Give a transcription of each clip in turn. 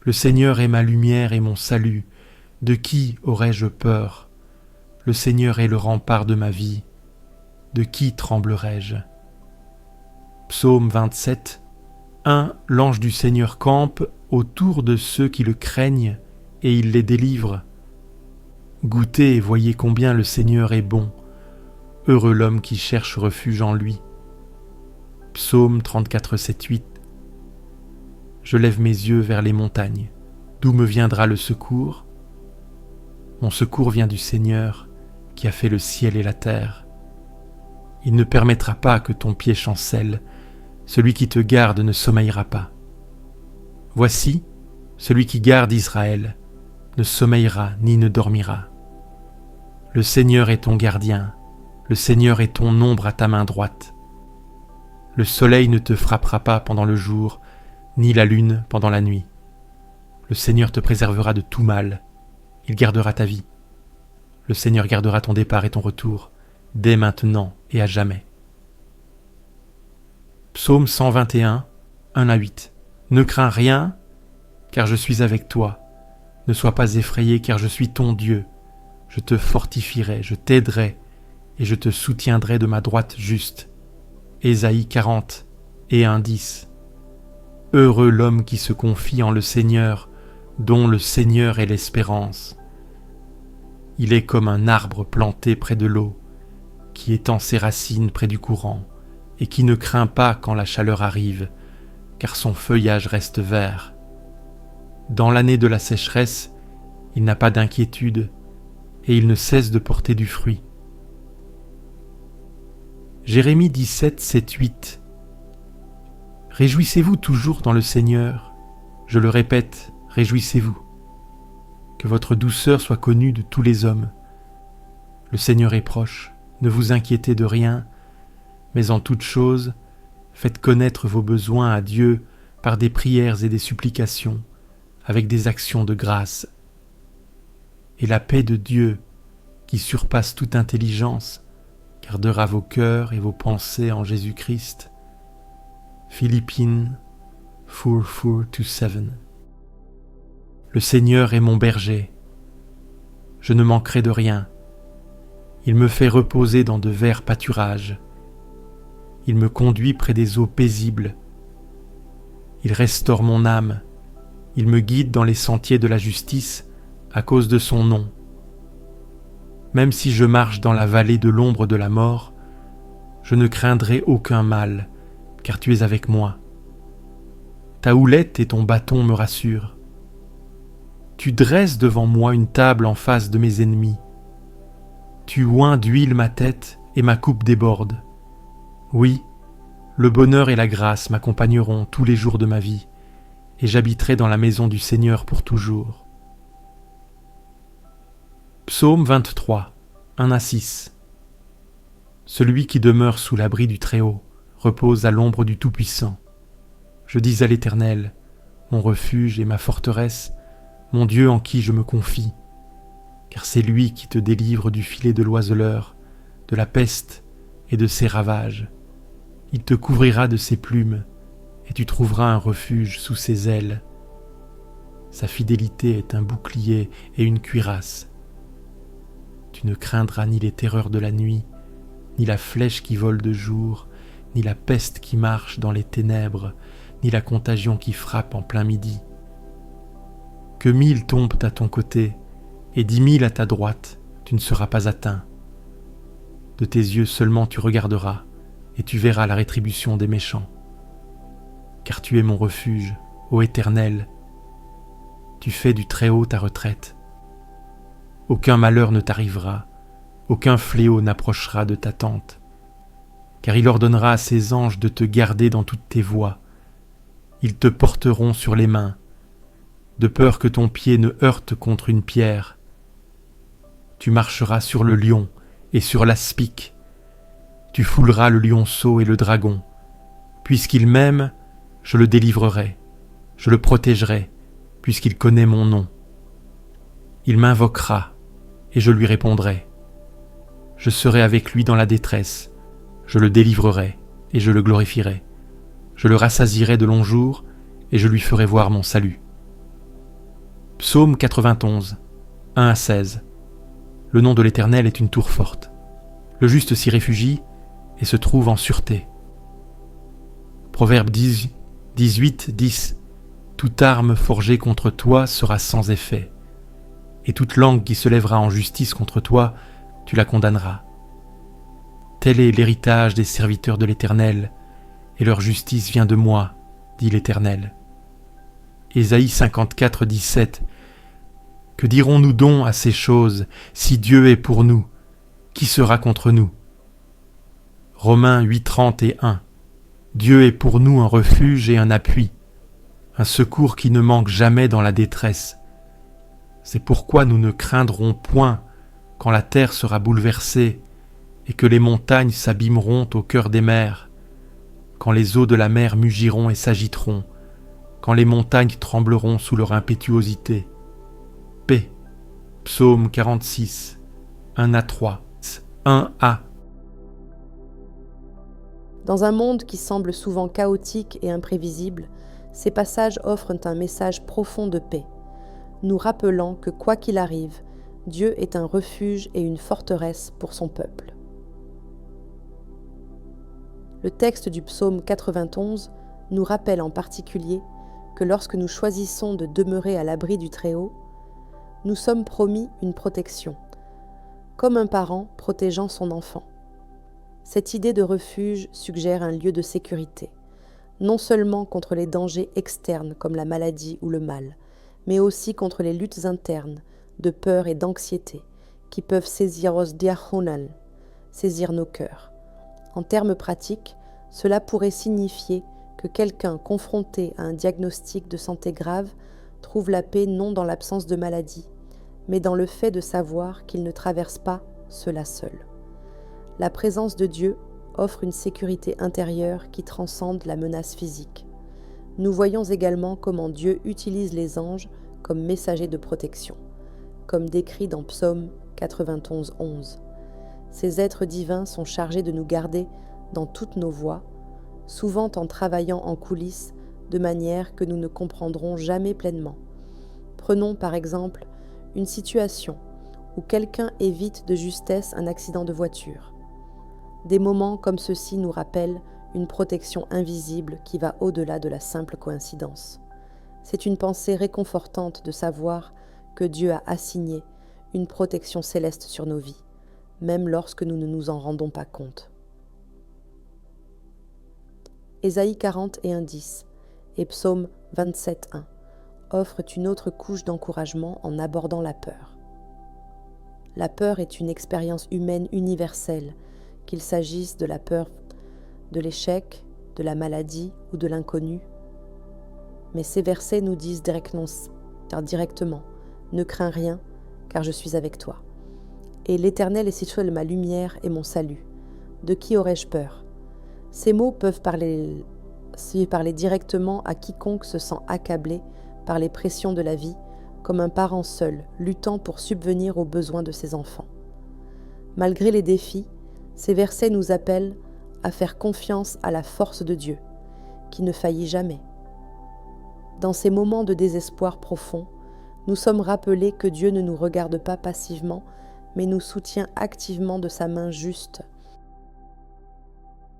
Le Seigneur est ma lumière et mon salut. De qui aurais-je peur? Le Seigneur est le rempart de ma vie. De qui tremblerais-je? Psaume 27. 1. L'ange du Seigneur campe autour de ceux qui le craignent et il les délivre. Goûtez et voyez combien le Seigneur est bon. Heureux l'homme qui cherche refuge en lui. Psaume 34, 7, 8. Je lève mes yeux vers les montagnes. D'où me viendra le secours? Mon secours vient du Seigneur qui a fait le ciel et la terre. Il ne permettra pas que ton pied chancelle. Celui qui te garde ne sommeillera pas. Voici, celui qui garde Israël ne sommeillera ni ne dormira. Le Seigneur est ton gardien, le Seigneur est ton ombre à ta main droite. Le soleil ne te frappera pas pendant le jour, ni la lune pendant la nuit. Le Seigneur te préservera de tout mal, il gardera ta vie. Le Seigneur gardera ton départ et ton retour, dès maintenant et à jamais. Psaume 121, 1 à 8. Ne crains rien, car je suis avec toi. Ne sois pas effrayé, car je suis ton Dieu. Je te fortifierai, je t'aiderai, et je te soutiendrai de ma droite juste. Ésaïe 40 et 1, 10. Heureux l'homme qui se confie en le Seigneur, dont le Seigneur est l'espérance. Il est comme un arbre planté près de l'eau, qui étend ses racines près du courant, et qui ne craint pas quand la chaleur arrive, car son feuillage reste vert. Dans l'année de la sécheresse, il n'a pas d'inquiétude, et il ne cesse de porter du fruit. Jérémie 17, 7, 8. Réjouissez-vous toujours dans le Seigneur. Je le répète, réjouissez-vous. Que votre douceur soit connue de tous les hommes. Le Seigneur est proche, ne vous inquiétez de rien, mais en toute chose, faites connaître vos besoins à Dieu par des prières et des supplications, avec des actions de grâce. Et la paix de Dieu, qui surpasse toute intelligence, gardera vos cœurs et vos pensées en Jésus-Christ. Philippiens 4:4-7. Le Seigneur est mon berger. Je ne manquerai de rien. Il me fait reposer dans de verts pâturages. Il me conduit près des eaux paisibles. Il restaure mon âme. Il me guide dans les sentiers de la justice à cause de son nom. Même si je marche dans la vallée de l'ombre de la mort, je ne craindrai aucun mal, car tu es avec moi. Ta houlette et ton bâton me rassurent. Tu dresses devant moi une table en face de mes ennemis. Tu oins d'huile ma tête et ma coupe déborde. Oui, le bonheur et la grâce m'accompagneront tous les jours de ma vie, et j'habiterai dans la maison du Seigneur pour toujours. Psaume 23, 1 à 6. Celui qui demeure sous l'abri du Très-Haut repose à l'ombre du Tout-Puissant. Je dis à l'Éternel, mon refuge et ma forteresse, mon Dieu en qui je me confie, car c'est lui qui te délivre du filet de l'oiseleur, de la peste et de ses ravages. Il te couvrira de ses plumes, et tu trouveras un refuge sous ses ailes. Sa fidélité est un bouclier et une cuirasse. Tu ne craindras ni les terreurs de la nuit, ni la flèche qui vole de jour, ni la peste qui marche dans les ténèbres, ni la contagion qui frappe en plein midi. Que 1000 tombent à ton côté, et 10 000 à ta droite, tu ne seras pas atteint. De tes yeux seulement tu regarderas, et tu verras la rétribution des méchants. Car tu es mon refuge, ô Éternel. Tu fais du Très-Haut ta retraite. Aucun malheur ne t'arrivera, aucun fléau n'approchera de ta tente. Car il ordonnera à ses anges de te garder dans toutes tes voies. Ils te porteront sur les mains, de peur que ton pied ne heurte contre une pierre. Tu marcheras sur le lion et sur l'aspic. Tu fouleras le lionceau et le dragon. Puisqu'il m'aime, je le délivrerai, je le protégerai, puisqu'il connaît mon nom. Il m'invoquera, et je lui répondrai. Je serai avec lui dans la détresse, je le délivrerai, et je le glorifierai. Je le rassasierai de longs jours, et je lui ferai voir mon salut. Psaume 91, 1 à 16. Le nom de l'Éternel est une tour forte. Le juste s'y réfugie et se trouve en sûreté. Proverbe 18, 10. Toute arme forgée contre toi sera sans effet, et toute langue qui se lèvera en justice contre toi, tu la condamneras. Tel est l'héritage des serviteurs de l'Éternel, et leur justice vient de moi, dit l'Éternel. Ésaïe 54, 17. Que dirons-nous donc à ces choses, si Dieu est pour nous, qui sera contre nous? Romains 8, 31. Dieu est pour nous un refuge et un appui, un secours qui ne manque jamais dans la détresse. C'est pourquoi nous ne craindrons point quand la terre sera bouleversée et que les montagnes s'abîmeront au cœur des mers, quand les eaux de la mer mugiront et s'agiteront, quand les montagnes trembleront sous leur impétuosité. Paix. Psaume 46, 1 à 3, 1a. Dans un monde qui semble souvent chaotique et imprévisible, ces passages offrent un message profond de paix, nous rappelant que quoi qu'il arrive, Dieu est un refuge et une forteresse pour son peuple. Le texte du psaume 91 nous rappelle en particulier que lorsque nous choisissons de demeurer à l'abri du Très-Haut, nous sommes promis une protection, comme un parent protégeant son enfant. Cette idée de refuge suggère un lieu de sécurité, non seulement contre les dangers externes comme la maladie ou le mal, mais aussi contre les luttes internes de peur et d'anxiété qui peuvent saisir nos cœurs. En termes pratiques, cela pourrait signifier que quelqu'un confronté à un diagnostic de santé grave trouve la paix non dans l'absence de maladie, mais dans le fait de savoir qu'il ne traverse pas cela seul. La présence de Dieu offre une sécurité intérieure qui transcende la menace physique. Nous voyons également comment Dieu utilise les anges comme messagers de protection, comme décrit dans Psaume 91, 11. Ces êtres divins sont chargés de nous garder dans toutes nos voies, souvent en travaillant en coulisses de manière que nous ne comprendrons jamais pleinement. Prenons par exemple une situation où quelqu'un évite de justesse un accident de voiture. Des moments comme ceux-ci nous rappellent une protection invisible qui va au-delà de la simple coïncidence. C'est une pensée réconfortante de savoir que Dieu a assigné une protection céleste sur nos vies, même lorsque nous ne nous en rendons pas compte. Ésaïe 41, 10 et Psaume 27, 1 offrent une autre couche d'encouragement en abordant la peur. La peur est une expérience humaine universelle, qu'il s'agisse de la peur de l'échec, de la maladie ou de l'inconnu. Mais ces versets nous disent directement « Ne crains rien, car je suis avec toi. Et l'Éternel est seul ma lumière et mon salut. De qui aurais-je peur ?» Ces mots peuvent parler directement à quiconque se sent accablé par les pressions de la vie, comme un parent seul, luttant pour subvenir aux besoins de ses enfants. Malgré les défis, ces versets nous appellent à faire confiance à la force de Dieu, qui ne faillit jamais. Dans ces moments de désespoir profond, nous sommes rappelés que Dieu ne nous regarde pas passivement, mais nous soutient activement de sa main juste.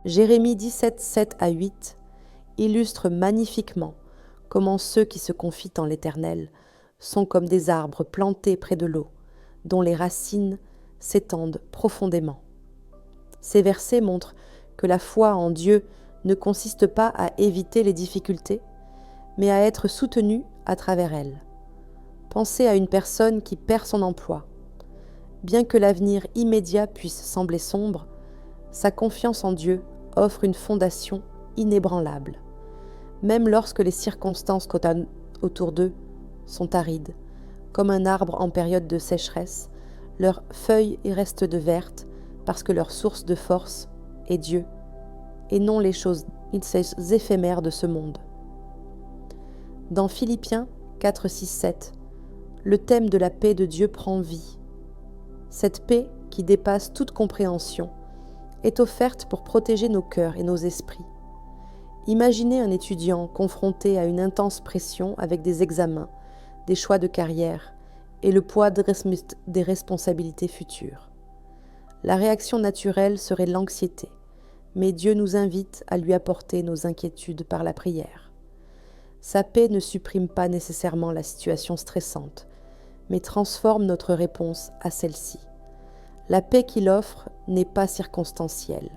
Jérémie 17, 7 à 8 illustre magnifiquement comment ceux qui se confient en l'Éternel sont comme des arbres plantés près de l'eau, dont les racines s'étendent profondément. Ces versets montrent que la foi en Dieu ne consiste pas à éviter les difficultés, mais à être soutenu à travers elles. Pensez à une personne qui perd son emploi. Bien que l'avenir immédiat puisse sembler sombre, sa confiance en Dieu offre une fondation inébranlable. Même lorsque les circonstances autour d'eux sont arides, comme un arbre en période de sécheresse, leurs feuilles y restent de vertes parce que leur source de force est Dieu, et non les choses éphémères de ce monde. Dans Philippiens 4, 6, 7, le thème de la paix de Dieu prend vie. Cette paix, qui dépasse toute compréhension, est offerte pour protéger nos cœurs et nos esprits. Imaginez un étudiant confronté à une intense pression avec des examens, des choix de carrière et le poids des responsabilités futures. La réaction naturelle serait l'anxiété, mais Dieu nous invite à lui apporter nos inquiétudes par la prière. Sa paix ne supprime pas nécessairement la situation stressante, mais transforme notre réponse à celle-ci. La paix qu'il offre n'est pas circonstancielle,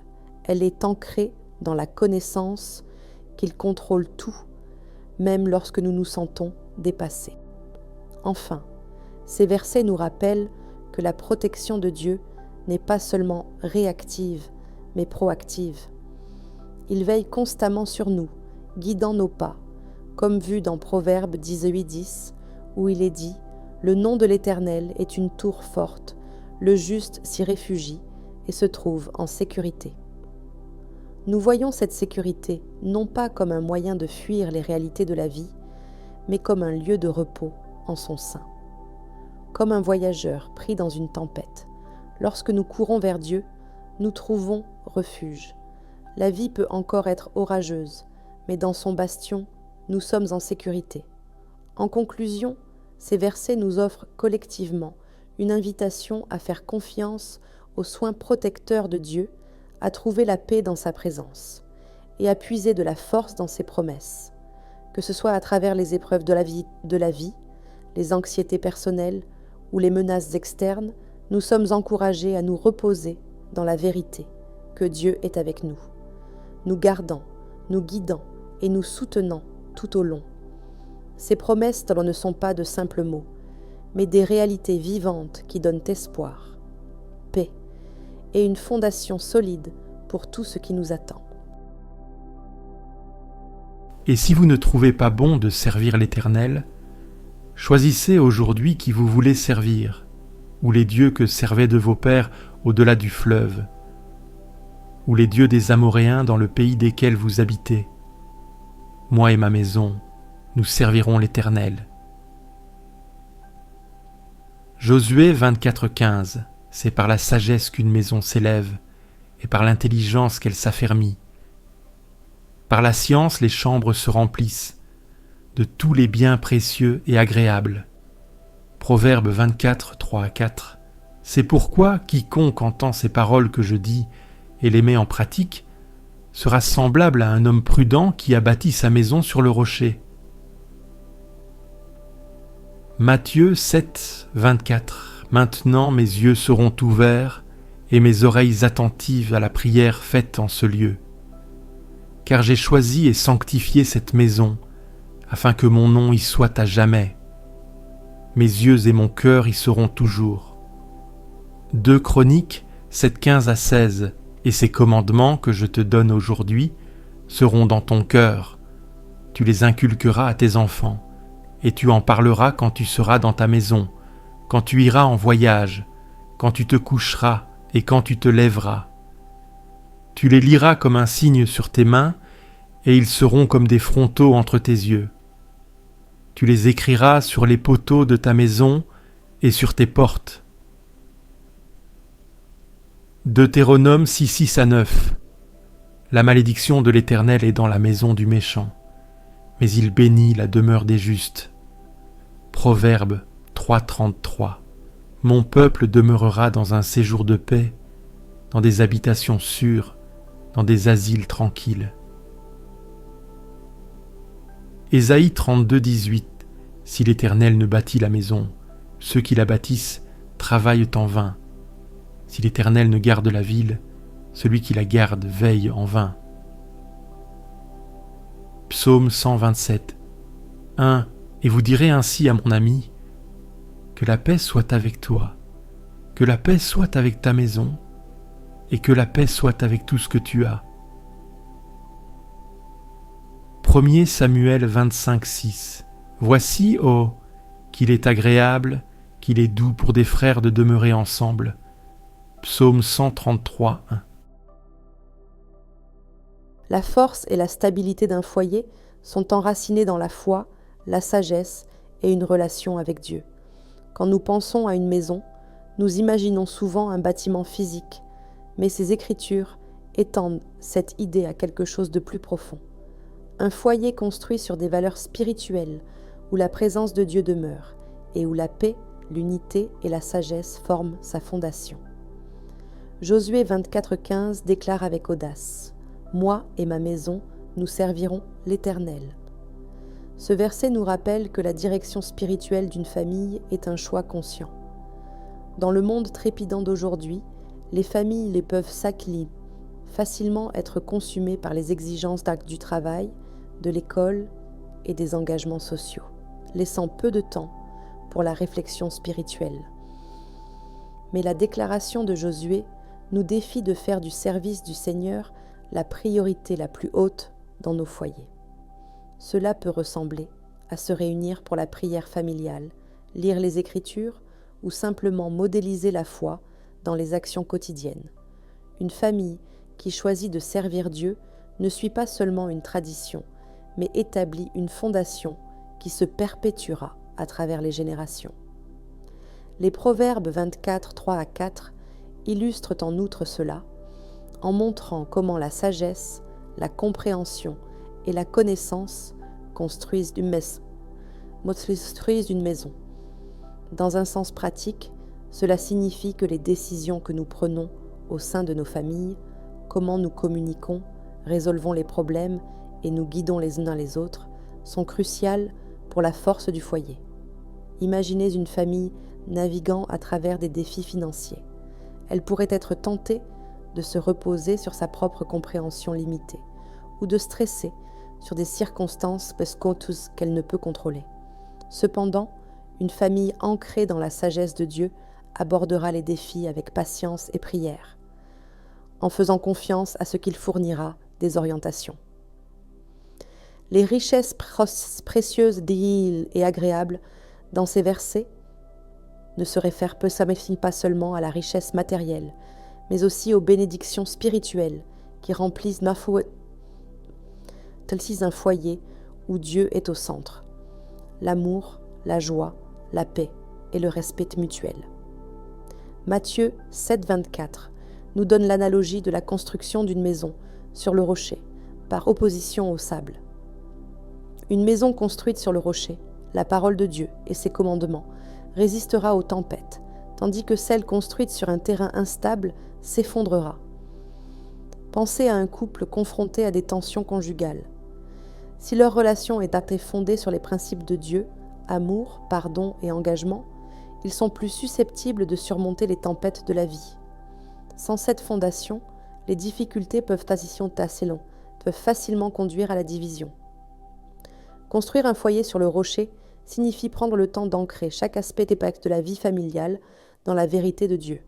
elle est ancrée dans la connaissance qu'il contrôle tout, même lorsque nous nous sentons dépassés. Enfin, ces versets nous rappellent que la protection de Dieu n'est pas seulement réactive, mais proactive. Il veille constamment sur nous, guidant nos pas, comme vu dans Proverbes 18:10, où il est dit « Le nom de l'Éternel est une tour forte, le juste s'y réfugie et se trouve en sécurité. » Nous voyons cette sécurité non pas comme un moyen de fuir les réalités de la vie, mais comme un lieu de repos en son sein. Comme un voyageur pris dans une tempête, lorsque nous courons vers Dieu, nous trouvons refuge. La vie peut encore être orageuse, mais dans son bastion, nous sommes en sécurité. En conclusion, ces versets nous offrent collectivement une invitation à faire confiance aux soins protecteurs de Dieu, à trouver la paix dans sa présence et à puiser de la force dans ses promesses, que ce soit à travers les épreuves de la vie, les anxiétés personnelles ou les menaces externes. Nous sommes encouragés à nous reposer dans la vérité que Dieu est avec nous, nous gardant, nous guidant et nous soutenant tout au long. Ces promesses ne sont pas de simples mots, mais des réalités vivantes qui donnent espoir, paix et une fondation solide pour tout ce qui nous attend. Et si vous ne trouvez pas bon de servir l'Éternel, choisissez aujourd'hui qui vous voulez servir, ou les dieux que servaient de vos pères au-delà du fleuve, ou les dieux des Amoréens dans le pays desquels vous habitez. Moi et ma maison, nous servirons l'Éternel. Josué 24:15. C'est par la sagesse qu'une maison s'élève, et par l'intelligence qu'elle s'affermit. Par la science, les chambres se remplissent de tous les biens précieux et agréables. Proverbe 24:3-4. C'est pourquoi quiconque entend ces paroles que je dis et les met en pratique sera semblable à un homme prudent qui a bâti sa maison sur le rocher. Matthieu 7:24. Maintenant mes yeux seront ouverts et mes oreilles attentives à la prière faite en ce lieu. Car j'ai choisi et sanctifié cette maison, afin que mon nom y soit à jamais. Mes yeux et mon cœur y seront toujours. 2 Chroniques 7:15-16. Et ces commandements que je te donne aujourd'hui seront dans ton cœur. Tu les inculqueras à tes enfants, et tu en parleras quand tu seras dans ta maison, quand tu iras en voyage, quand tu te coucheras et quand tu te lèveras. Tu les liras comme un signe sur tes mains, et ils seront comme des frontaux entre tes yeux. Tu les écriras sur les poteaux de ta maison et sur tes portes. Deutéronome 6:6-9. La malédiction de l'Éternel est dans la maison du méchant, mais il bénit la demeure des justes. Proverbe 3:33. Mon peuple demeurera dans un séjour de paix, dans des habitations sûres, dans des asiles tranquilles. Ésaïe 32:18. Si l'Éternel ne bâtit la maison, ceux qui la bâtissent travaillent en vain. Si l'Éternel ne garde la ville, celui qui la garde veille en vain. Psaume 127. 1. Et vous direz ainsi à mon ami, que la paix soit avec toi, que la paix soit avec ta maison, et que la paix soit avec tout ce que tu as. 1 Samuel 25:6. Voici, ô, qu'il est agréable, qu'il est doux pour des frères de demeurer ensemble. Psaume 133:1. La force et la stabilité d'un foyer sont enracinées dans la foi, la sagesse et une relation avec Dieu. Quand nous pensons à une maison, nous imaginons souvent un bâtiment physique, mais ces écritures étendent cette idée à quelque chose de plus profond. Un foyer construit sur des valeurs spirituelles, où la présence de Dieu demeure et où la paix, l'unité et la sagesse forment sa fondation. Josué 24,15 déclare avec audace « Moi et ma maison, nous servirons l'Éternel ». Ce verset nous rappelle que la direction spirituelle d'une famille est un choix conscient. Dans le monde trépidant d'aujourd'hui, les familles les peuvent s'acclimer, facilement être consumées par les exigences du travail, de l'école et des engagements sociaux, laissant peu de temps pour la réflexion spirituelle. Mais la déclaration de Josué nous défie de faire du service du Seigneur la priorité la plus haute dans nos foyers. Cela peut ressembler à se réunir pour la prière familiale, lire les Écritures ou simplement modéliser la foi dans les actions quotidiennes. Une famille qui choisit de servir Dieu ne suit pas seulement une tradition, mais établit une fondation qui se perpétuera à travers les générations. Les Proverbes 24, 3 à 4 illustrent en outre cela, en montrant comment la sagesse, la compréhension et la connaissance construisent une maison. Dans un sens pratique, cela signifie que les décisions que nous prenons au sein de nos familles, comment nous communiquons, résolvons les problèmes et nous guidons les uns les autres, sont cruciales pour la force du foyer. Imaginez une famille naviguant à travers des défis financiers. Elle pourrait être tentée de se reposer sur sa propre compréhension limitée ou de stresser sur des circonstances qu'elle ne peut contrôler. Cependant, une famille ancrée dans la sagesse de Dieu abordera les défis avec patience et prière, en faisant confiance à ce qu'il fournira des orientations. Les richesses précieuses, diles et agréables dans ces versets ne se réfèrent pas seulement à la richesse matérielle, mais aussi aux bénédictions spirituelles qui remplissent un foyer où Dieu est au centre. L'amour, la joie, la paix et le respect mutuel. Matthieu 7, 24 nous donne l'analogie de la construction d'une maison sur le rocher, par opposition au sable. Une maison construite sur le rocher, la parole de Dieu et ses commandements, résistera aux tempêtes, tandis que celle construite sur un terrain instable s'effondrera. Pensez à un couple confronté à des tensions conjugales. Si leur relation est fondée sur les principes de Dieu, amour, pardon et engagement, ils sont plus susceptibles de surmonter les tempêtes de la vie. Sans cette fondation, les difficultés peuvent facilement conduire à la division. Construire un foyer sur le rocher signifie prendre le temps d'ancrer chaque aspect de la vie familiale dans la vérité de Dieu,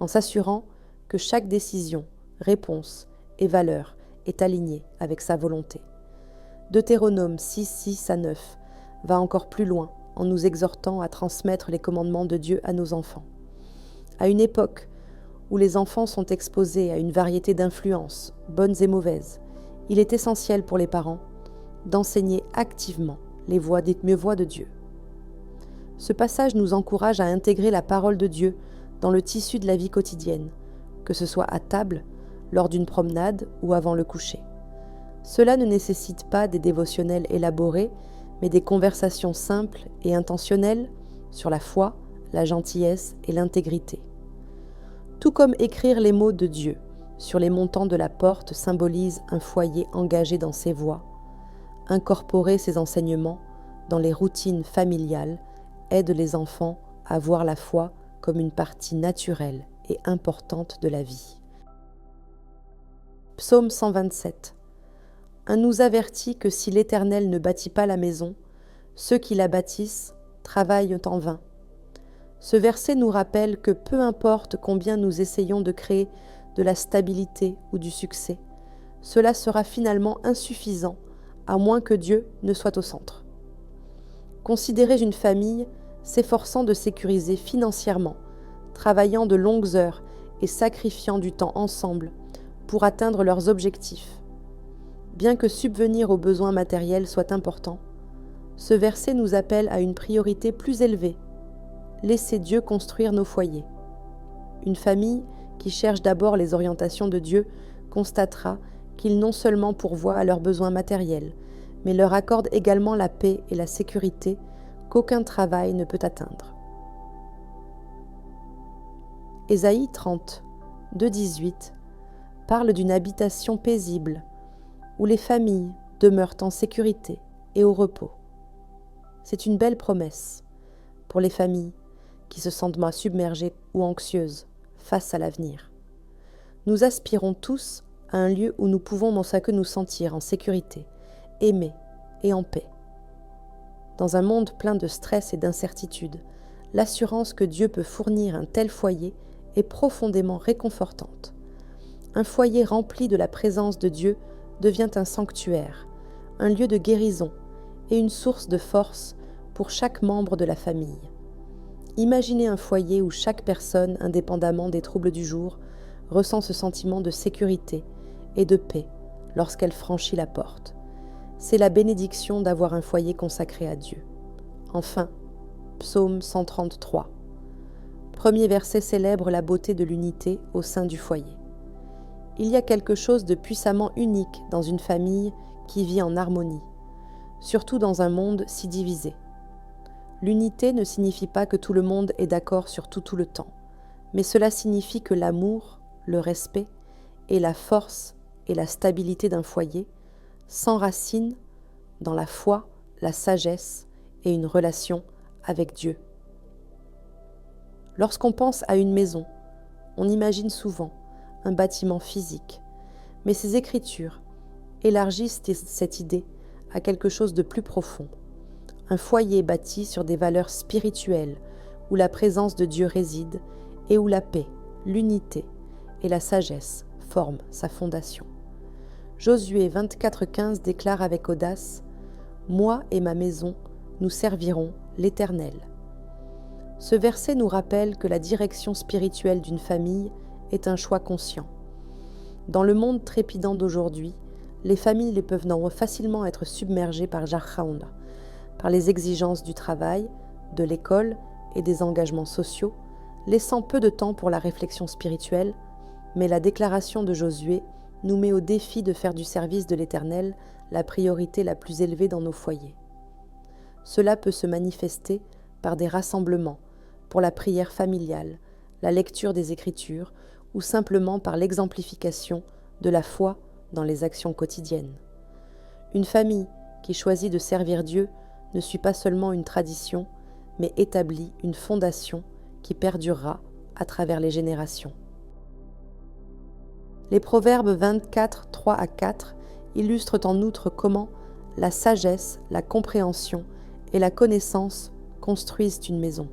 en s'assurant que chaque décision, réponse et valeur est alignée avec sa volonté. Deutéronome 6, 6 à 9 va encore plus loin en nous exhortant à transmettre les commandements de Dieu à nos enfants. À une époque où les enfants sont exposés à une variété d'influences, bonnes et mauvaises, il est essentiel pour les parents d'enseigner activement les voies de Dieu. Ce passage nous encourage à intégrer la parole de Dieu dans le tissu de la vie quotidienne, que ce soit à table, lors d'une promenade ou avant le coucher. Cela ne nécessite pas des dévotionnels élaborés, mais des conversations simples et intentionnelles sur la foi, la gentillesse et l'intégrité. Tout comme écrire les mots de Dieu sur les montants de la porte symbolise un foyer engagé dans ses voies, incorporer ces enseignements dans les routines familiales aide les enfants à voir la foi comme une partie naturelle et importante de la vie. Psaume 127. Un nous avertit que si l'Éternel ne bâtit pas la maison, ceux qui la bâtissent travaillent en vain. Ce verset nous rappelle que peu importe combien nous essayons de créer de la stabilité ou du succès, cela sera finalement insuffisant à moins que Dieu ne soit au centre. Considérez une famille s'efforçant de sécuriser financièrement, travaillant de longues heures et sacrifiant du temps ensemble pour atteindre leurs objectifs. Bien que subvenir aux besoins matériels soit important, ce verset nous appelle à une priorité plus élevée. Laissez Dieu construire nos foyers. Une famille qui cherche d'abord les orientations de Dieu constatera qu'il non seulement pourvoit à leurs besoins matériels, mais leur accorde également la paix et la sécurité qu'aucun travail ne peut atteindre. Ésaïe 30, 2-18 parle d'une habitation paisible où les familles demeurent en sécurité et au repos. C'est une belle promesse pour les familles qui se sentent moins submergées ou anxieuses face à l'avenir. Nous aspirons tous à un lieu où nous pouvons nous sentir en sécurité, aimés et en paix. Dans un monde plein de stress et d'incertitude, l'assurance que Dieu peut fournir un tel foyer est profondément réconfortante. Un foyer rempli de la présence de Dieu devient un sanctuaire, un lieu de guérison et une source de force pour chaque membre de la famille. Imaginez un foyer où chaque personne, indépendamment des troubles du jour, ressent ce sentiment de sécurité et de paix lorsqu'elle franchit la porte. C'est la bénédiction d'avoir un foyer consacré à Dieu. Enfin, Psaume 133. Premier verset célèbre la beauté de l'unité au sein du foyer. Il y a quelque chose de puissamment unique dans une famille qui vit en harmonie, surtout dans un monde si divisé. L'unité ne signifie pas que tout le monde est d'accord sur tout le temps, mais cela signifie que l'amour, le respect et la force et la stabilité d'un foyer s'enracinent dans la foi, la sagesse et une relation avec Dieu. Lorsqu'on pense à une maison, on imagine souvent un bâtiment physique, mais ces écritures élargissent cette idée à quelque chose de plus profond. Un foyer bâti sur des valeurs spirituelles où la présence de Dieu réside et où la paix, l'unité et la sagesse forment sa fondation. Josué 24,15 déclare avec audace « Moi et ma maison, nous servirons l'Éternel ». Ce verset nous rappelle que la direction spirituelle d'une famille est un choix conscient. Dans le monde trépidant d'aujourd'hui, les familles peuvent facilement être submergées par Jarhaounda, par les exigences du travail, de l'école et des engagements sociaux, laissant peu de temps pour la réflexion spirituelle, mais la déclaration de Josué nous met au défi de faire du service de l'Éternel la priorité la plus élevée dans nos foyers. Cela peut se manifester par des rassemblements, pour la prière familiale, la lecture des Écritures ou simplement par l'exemplification de la foi dans les actions quotidiennes. Une famille qui choisit de servir Dieu ne suit pas seulement une tradition, mais établit une fondation qui perdurera à travers les générations. Les Proverbes 24, 3-4 illustrent en outre comment la sagesse, la compréhension et la connaissance construisent une maison.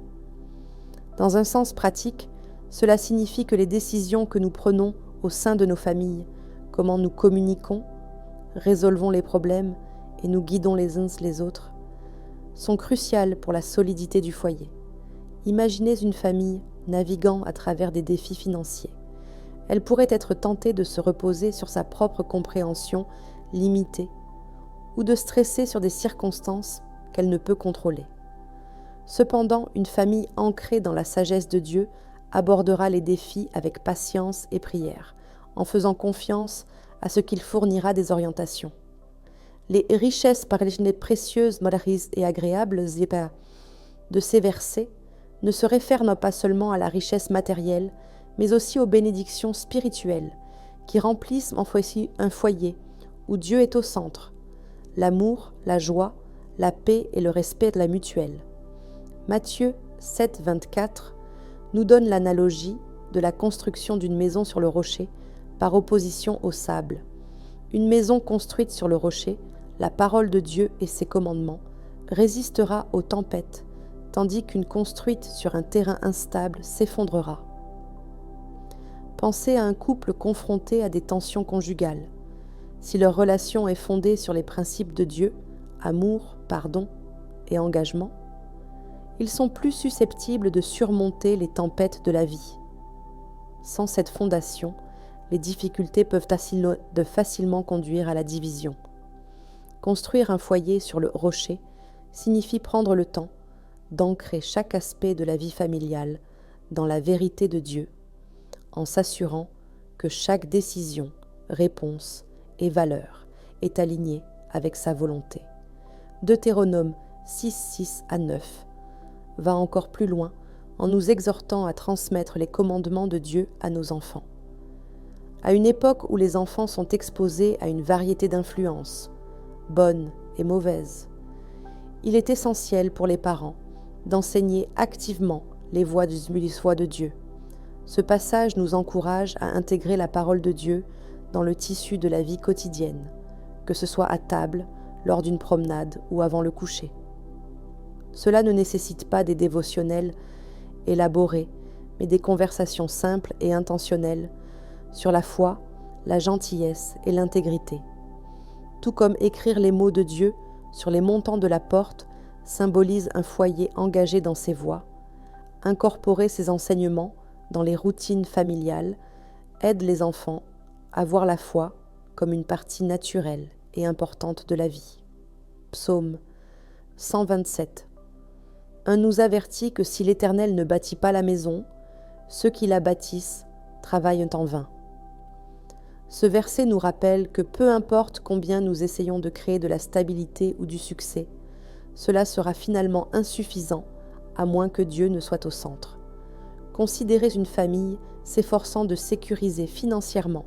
Dans un sens pratique, cela signifie que les décisions que nous prenons au sein de nos familles, comment nous communiquons, résolvons les problèmes et nous guidons les uns les autres, sont cruciales pour la solidité du foyer. Imaginez une famille naviguant à travers des défis financiers. Elle pourrait être tentée de se reposer sur sa propre compréhension limitée ou de stresser sur des circonstances qu'elle ne peut contrôler. Cependant, une famille ancrée dans la sagesse de Dieu abordera les défis avec patience et prière, en faisant confiance à ce qu'il fournira des orientations. Les richesses précieuses, malarises et agréables de ces versets ne se réfèrent pas seulement à la richesse matérielle, mais aussi aux bénédictions spirituelles qui remplissent un foyer où Dieu est au centre, l'amour, la joie, la paix et le respect de la mutuelle. Matthieu 7, 24 nous donne l'analogie de la construction d'une maison sur le rocher par opposition au sable. Une maison construite sur le rocher, la parole de Dieu et ses commandements, résistera aux tempêtes, tandis qu'une construite sur un terrain instable s'effondrera. Pensez à un couple confronté à des tensions conjugales. Si leur relation est fondée sur les principes de Dieu, amour, pardon et engagement, ils sont plus susceptibles de surmonter les tempêtes de la vie. Sans cette fondation, les difficultés peuvent facilement conduire à la division. Construire un foyer sur le rocher signifie prendre le temps d'ancrer chaque aspect de la vie familiale dans la vérité de Dieu, en s'assurant que chaque décision, réponse et valeur est alignée avec sa volonté. Deutéronome 6, 6 à 9 va encore plus loin en nous exhortant à transmettre les commandements de Dieu à nos enfants. À une époque où les enfants sont exposés à une variété d'influences, bonnes et mauvaises, il est essentiel pour les parents d'enseigner activement les voies de Dieu. Ce passage nous encourage à intégrer la parole de Dieu dans le tissu de la vie quotidienne, que ce soit à table, lors d'une promenade ou avant le coucher. Cela ne nécessite pas des dévotionnels élaborés, mais des conversations simples et intentionnelles sur la foi, la gentillesse et l'intégrité. Tout comme écrire les mots de Dieu sur les montants de la porte symbolise un foyer engagé dans ses voies, incorporer ces enseignements dans les routines familiales aide les enfants à voir la foi comme une partie naturelle et importante de la vie. Psaume 127. Un nous avertit que si l'Éternel ne bâtit pas la maison, ceux qui la bâtissent travaillent en vain. Ce verset nous rappelle que peu importe combien nous essayons de créer de la stabilité ou du succès, cela sera finalement insuffisant à moins que Dieu ne soit au centre. Considérez une famille s'efforçant de sécuriser financièrement,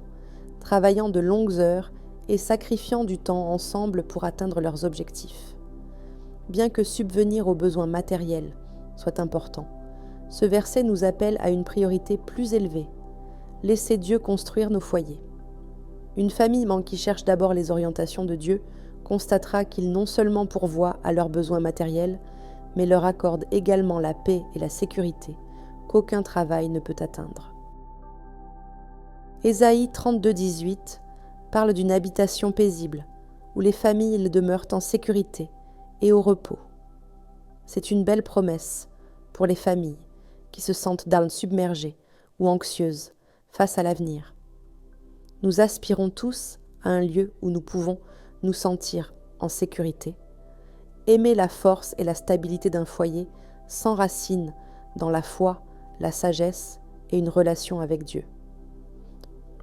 travaillant de longues heures et sacrifiant du temps ensemble pour atteindre leurs objectifs. Bien que subvenir aux besoins matériels soit important, ce verset nous appelle à une priorité plus élevée. Laissez Dieu construire nos foyers. Une famille qui cherche d'abord les orientations de Dieu constatera qu'il non seulement pourvoit à leurs besoins matériels, mais leur accorde également la paix et la sécurité qu'aucun travail ne peut atteindre. Ésaïe 32, 18 parle d'une habitation paisible, où les familles demeurent en sécurité et au repos. C'est une belle promesse pour les familles qui se sentent submergées ou anxieuses face à l'avenir. Nous aspirons tous à un lieu où nous pouvons nous sentir en sécurité, aimer la force et la stabilité d'un foyer s'enracine dans la foi, la sagesse et une relation avec Dieu.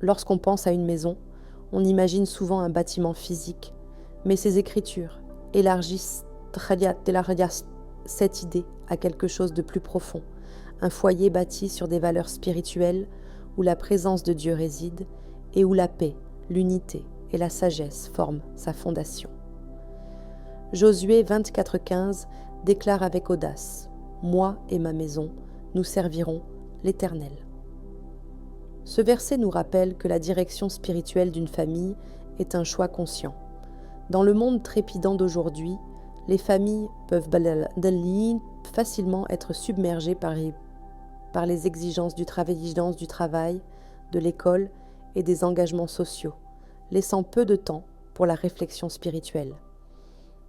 Lorsqu'on pense à une maison, on imagine souvent un bâtiment physique, mais ces écritures élargissent cette idée à quelque chose de plus profond, un foyer bâti sur des valeurs spirituelles où la présence de Dieu réside et où la paix, l'unité et la sagesse forment sa fondation. Josué 24,15 déclare avec audace « Moi et ma maison, nous servirons l'Éternel ». Ce verset nous rappelle que la direction spirituelle d'une famille est un choix conscient. Dans le monde trépidant d'aujourd'hui, les familles peuvent facilement être submergées par les exigences du travail, de l'école et des engagements sociaux, laissant peu de temps pour la réflexion spirituelle.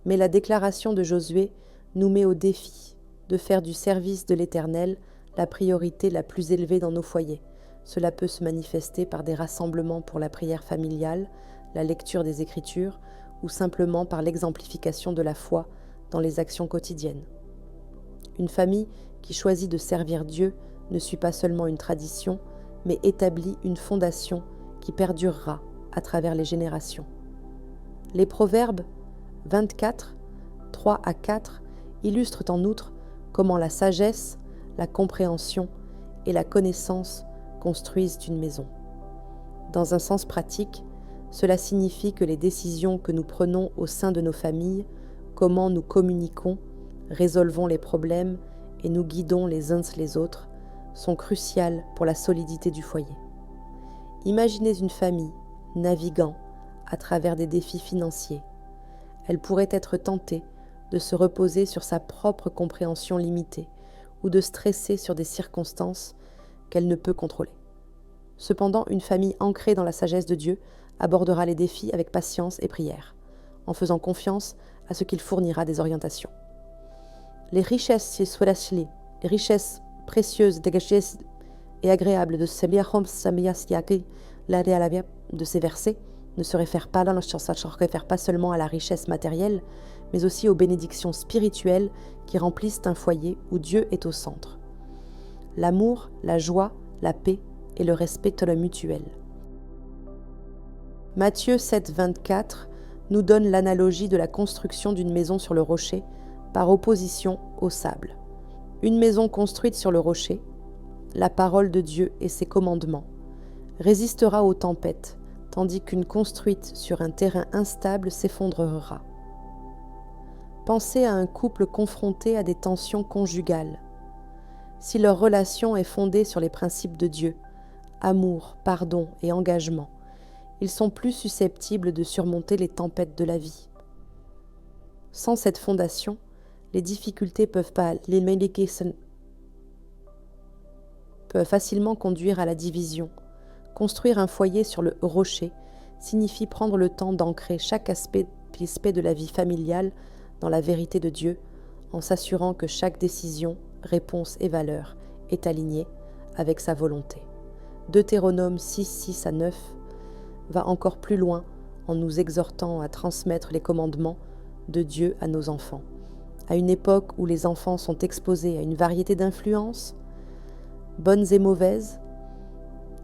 Mais la déclaration de Josué nous met au défi de faire du service de l'Éternel la priorité la plus élevée dans nos foyers. Cela peut se manifester par des rassemblements pour la prière familiale, la lecture des Écritures ou simplement par l'exemplification de la foi dans les actions quotidiennes. Une famille qui choisit de servir Dieu ne suit pas seulement une tradition, mais établit une fondation qui perdurera à travers les générations. Les Proverbes 24, 3 à 4 illustrent en outre comment la sagesse, la compréhension et la connaissance construisent une maison. Dans un sens pratique, cela signifie que les décisions que nous prenons au sein de nos familles, comment nous communiquons, résolvons les problèmes et nous guidons les uns les autres, sont cruciales pour la solidité du foyer. Imaginez une famille naviguant à travers des défis financiers. Elle pourrait être tentée de se reposer sur sa propre compréhension limitée ou de stresser sur des circonstances qu'elle ne peut contrôler. Cependant, une famille ancrée dans la sagesse de Dieu abordera les défis avec patience et prière, en faisant confiance à ce qu'il fournira des orientations. Les richesses précieuses et agréables de ces versets ne se réfèrent pas seulement à la richesse matérielle, mais aussi aux bénédictions spirituelles qui remplissent un foyer où Dieu est au centre. L'amour, la joie, la paix et le respect mutuel. Matthieu 7, 24 nous donne l'analogie de la construction d'une maison sur le rocher par opposition au sable. Une maison construite sur le rocher, la parole de Dieu et ses commandements, résistera aux tempêtes, tandis qu'une construite sur un terrain instable s'effondrera. Pensez à un couple confronté à des tensions conjugales. Si leur relation est fondée sur les principes de Dieu, amour, pardon et engagement, ils sont plus susceptibles de surmonter les tempêtes de la vie. Sans cette fondation, les difficultés peuvent facilement conduire à la division. Construire un foyer sur le rocher signifie prendre le temps d'ancrer chaque aspect de la vie familiale dans la vérité de Dieu, en s'assurant que chaque décision, réponse et valeur est alignée avec sa volonté. Deutéronome 6, 6 à 9 va encore plus loin en nous exhortant à transmettre les commandements de Dieu à nos enfants. À une époque où les enfants sont exposés à une variété d'influences, bonnes et mauvaises,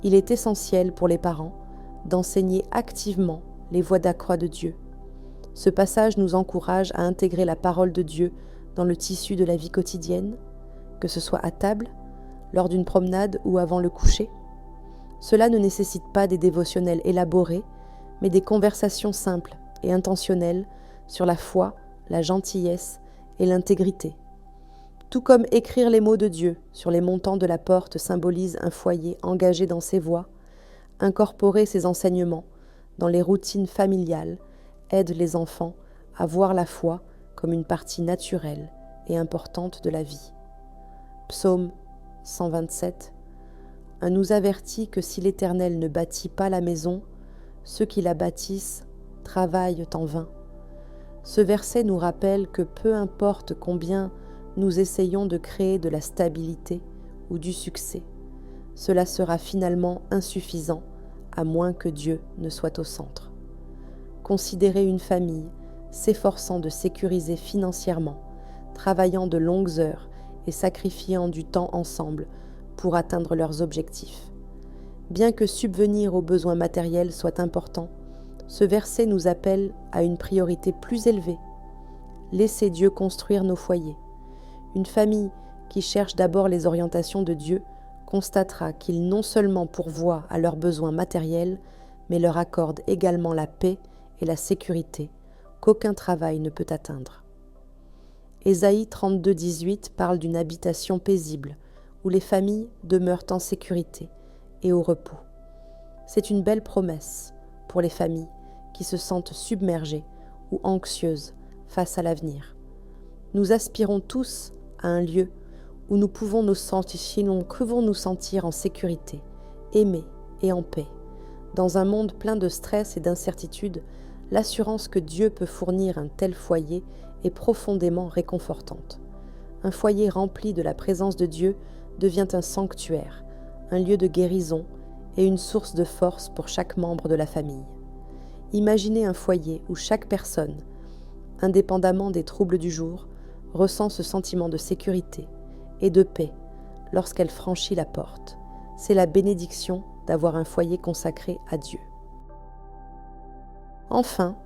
il est essentiel pour les parents d'enseigner activement les voies d'accroît de Dieu. Ce passage nous encourage à intégrer la parole de Dieu dans le tissu de la vie quotidienne, que ce soit à table, lors d'une promenade ou avant le coucher. Cela ne nécessite pas des dévotionnels élaborés, mais des conversations simples et intentionnelles sur la foi, la gentillesse et l'intégrité. Tout comme écrire les mots de Dieu sur les montants de la porte symbolise un foyer engagé dans ses voies, incorporer ces enseignements dans les routines familiales aide les enfants à voir la foi comme une partie naturelle et importante de la vie. Psaume 127 nous avertit que si l'Éternel ne bâtit pas la maison, ceux qui la bâtissent travaillent en vain. Ce verset nous rappelle que peu importe combien nous essayons de créer de la stabilité ou du succès, cela sera finalement insuffisant à moins que Dieu ne soit au centre. Considérez une famille s'efforçant de sécuriser financièrement, travaillant de longues heures et sacrifiant du temps ensemble pour atteindre leurs objectifs. Bien que subvenir aux besoins matériels soit important, ce verset nous appelle à une priorité plus élevée. Laissez Dieu construire nos foyers. Une famille qui cherche d'abord les orientations de Dieu constatera qu'il non seulement pourvoit à leurs besoins matériels, mais leur accorde également la paix et la sécurité qu'aucun travail ne peut atteindre. Ésaïe 32, 18 parle d'une habitation paisible, où les familles demeurent en sécurité et au repos. C'est une belle promesse pour les familles qui se sentent submergées ou anxieuses face à l'avenir. Nous aspirons tous à un lieu où nous pouvons nous sentir en sécurité, aimés et en paix. Dans un monde plein de stress et d'incertitude, l'assurance que Dieu peut fournir un tel foyer est profondément réconfortante. Un foyer rempli de la présence de Dieu devient un sanctuaire, un lieu de guérison et une source de force pour chaque membre de la famille. Imaginez un foyer où chaque personne, indépendamment des troubles du jour, ressent ce sentiment de sécurité et de paix lorsqu'elle franchit la porte. C'est la bénédiction d'avoir un foyer consacré à Dieu. Enfin,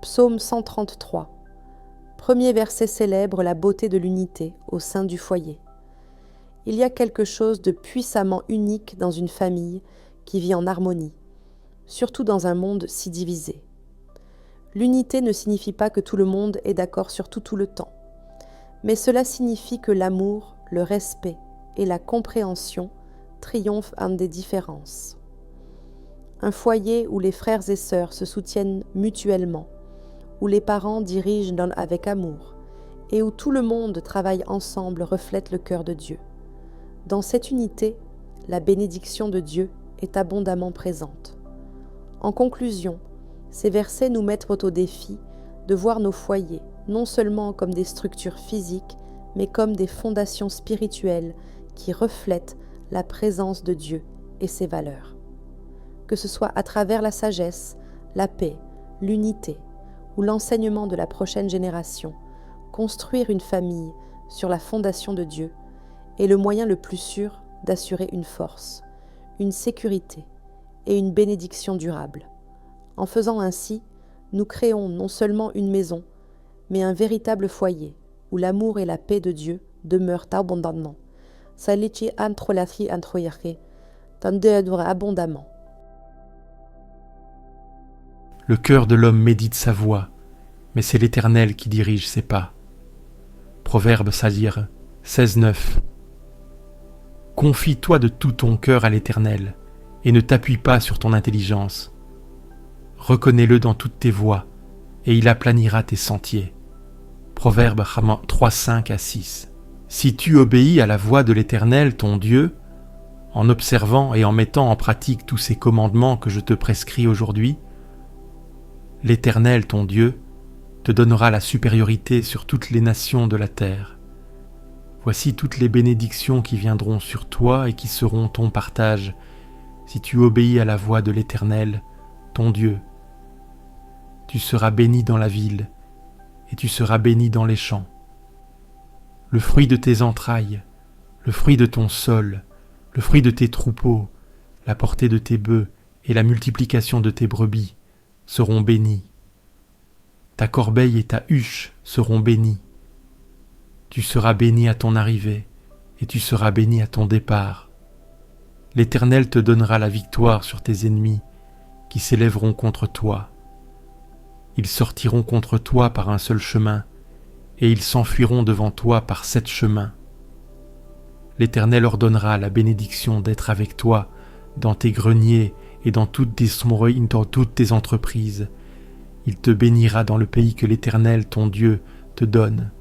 Psaume 133. Premier verset célèbre la beauté de l'unité au sein du foyer. Il y a quelque chose de puissamment unique dans une famille qui vit en harmonie, surtout dans un monde si divisé. L'unité ne signifie pas que tout le monde est d'accord sur tout le temps, mais cela signifie que l'amour, le respect et la compréhension triomphent des différences. Un foyer où les frères et sœurs se soutiennent mutuellement, où les parents dirigent avec amour et où tout le monde travaille ensemble reflète le cœur de Dieu. Dans cette unité, la bénédiction de Dieu est abondamment présente. En conclusion, ces versets nous mettent au défi de voir nos foyers non seulement comme des structures physiques, mais comme des fondations spirituelles qui reflètent la présence de Dieu et ses valeurs. Que ce soit à travers la sagesse, la paix, l'unité ou l'enseignement de la prochaine génération, construire une famille sur la fondation de Dieu est le moyen le plus sûr d'assurer une force, une sécurité et une bénédiction durable. En faisant ainsi, nous créons non seulement une maison, mais un véritable foyer où l'amour et la paix de Dieu demeurent abondamment. Salichi antrolathi antroyarke, tandeadura abondamment. Le cœur de l'homme médite sa voie, mais c'est l'Éternel qui dirige ses pas. Proverbe Sadir 16:9. Confie-toi de tout ton cœur à l'Éternel, et ne t'appuie pas sur ton intelligence. Reconnais-le dans toutes tes voies, et il aplanira tes sentiers. Proverbe 3:5-6. Si tu obéis à la voix de l'Éternel, ton Dieu, en observant et en mettant en pratique tous ces commandements que je te prescris aujourd'hui, l'Éternel, ton Dieu, te donnera la supériorité sur toutes les nations de la terre. Voici toutes les bénédictions qui viendront sur toi et qui seront ton partage, si tu obéis à la voix de l'Éternel, ton Dieu. Tu seras béni dans la ville, et tu seras béni dans les champs. Le fruit de tes entrailles, le fruit de ton sol, le fruit de tes troupeaux, la portée de tes bœufs et la multiplication de tes brebis seront bénis. Ta corbeille et ta huche seront bénies. Tu seras béni à ton arrivée, et tu seras béni à ton départ. L'Éternel te donnera la victoire sur tes ennemis qui s'élèveront contre toi. Ils sortiront contre toi par un seul chemin, et ils s'enfuiront devant toi par 7 chemins. L'Éternel ordonnera la bénédiction d'être avec toi dans tes greniers et dans toutes tes entreprises. Il te bénira dans le pays que l'Éternel, ton Dieu, te donne.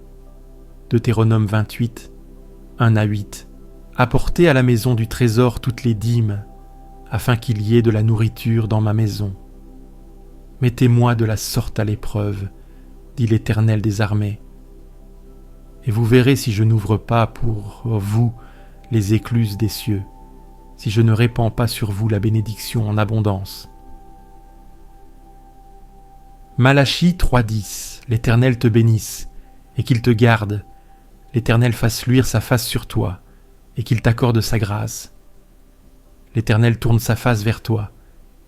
Deutéronome 28, 1-8. Apportez à la maison du trésor toutes les dîmes, afin qu'il y ait de la nourriture dans ma maison. Mettez-moi de la sorte à l'épreuve, dit l'Éternel des armées. Et vous verrez si je n'ouvre pas pour vous les écluses des cieux, si je ne répands pas sur vous la bénédiction en abondance. Malachie 3:10. L'Éternel te bénisse, et qu'il te garde. L'Éternel fasse luire sa face sur toi, et qu'il t'accorde sa grâce. L'Éternel tourne sa face vers toi,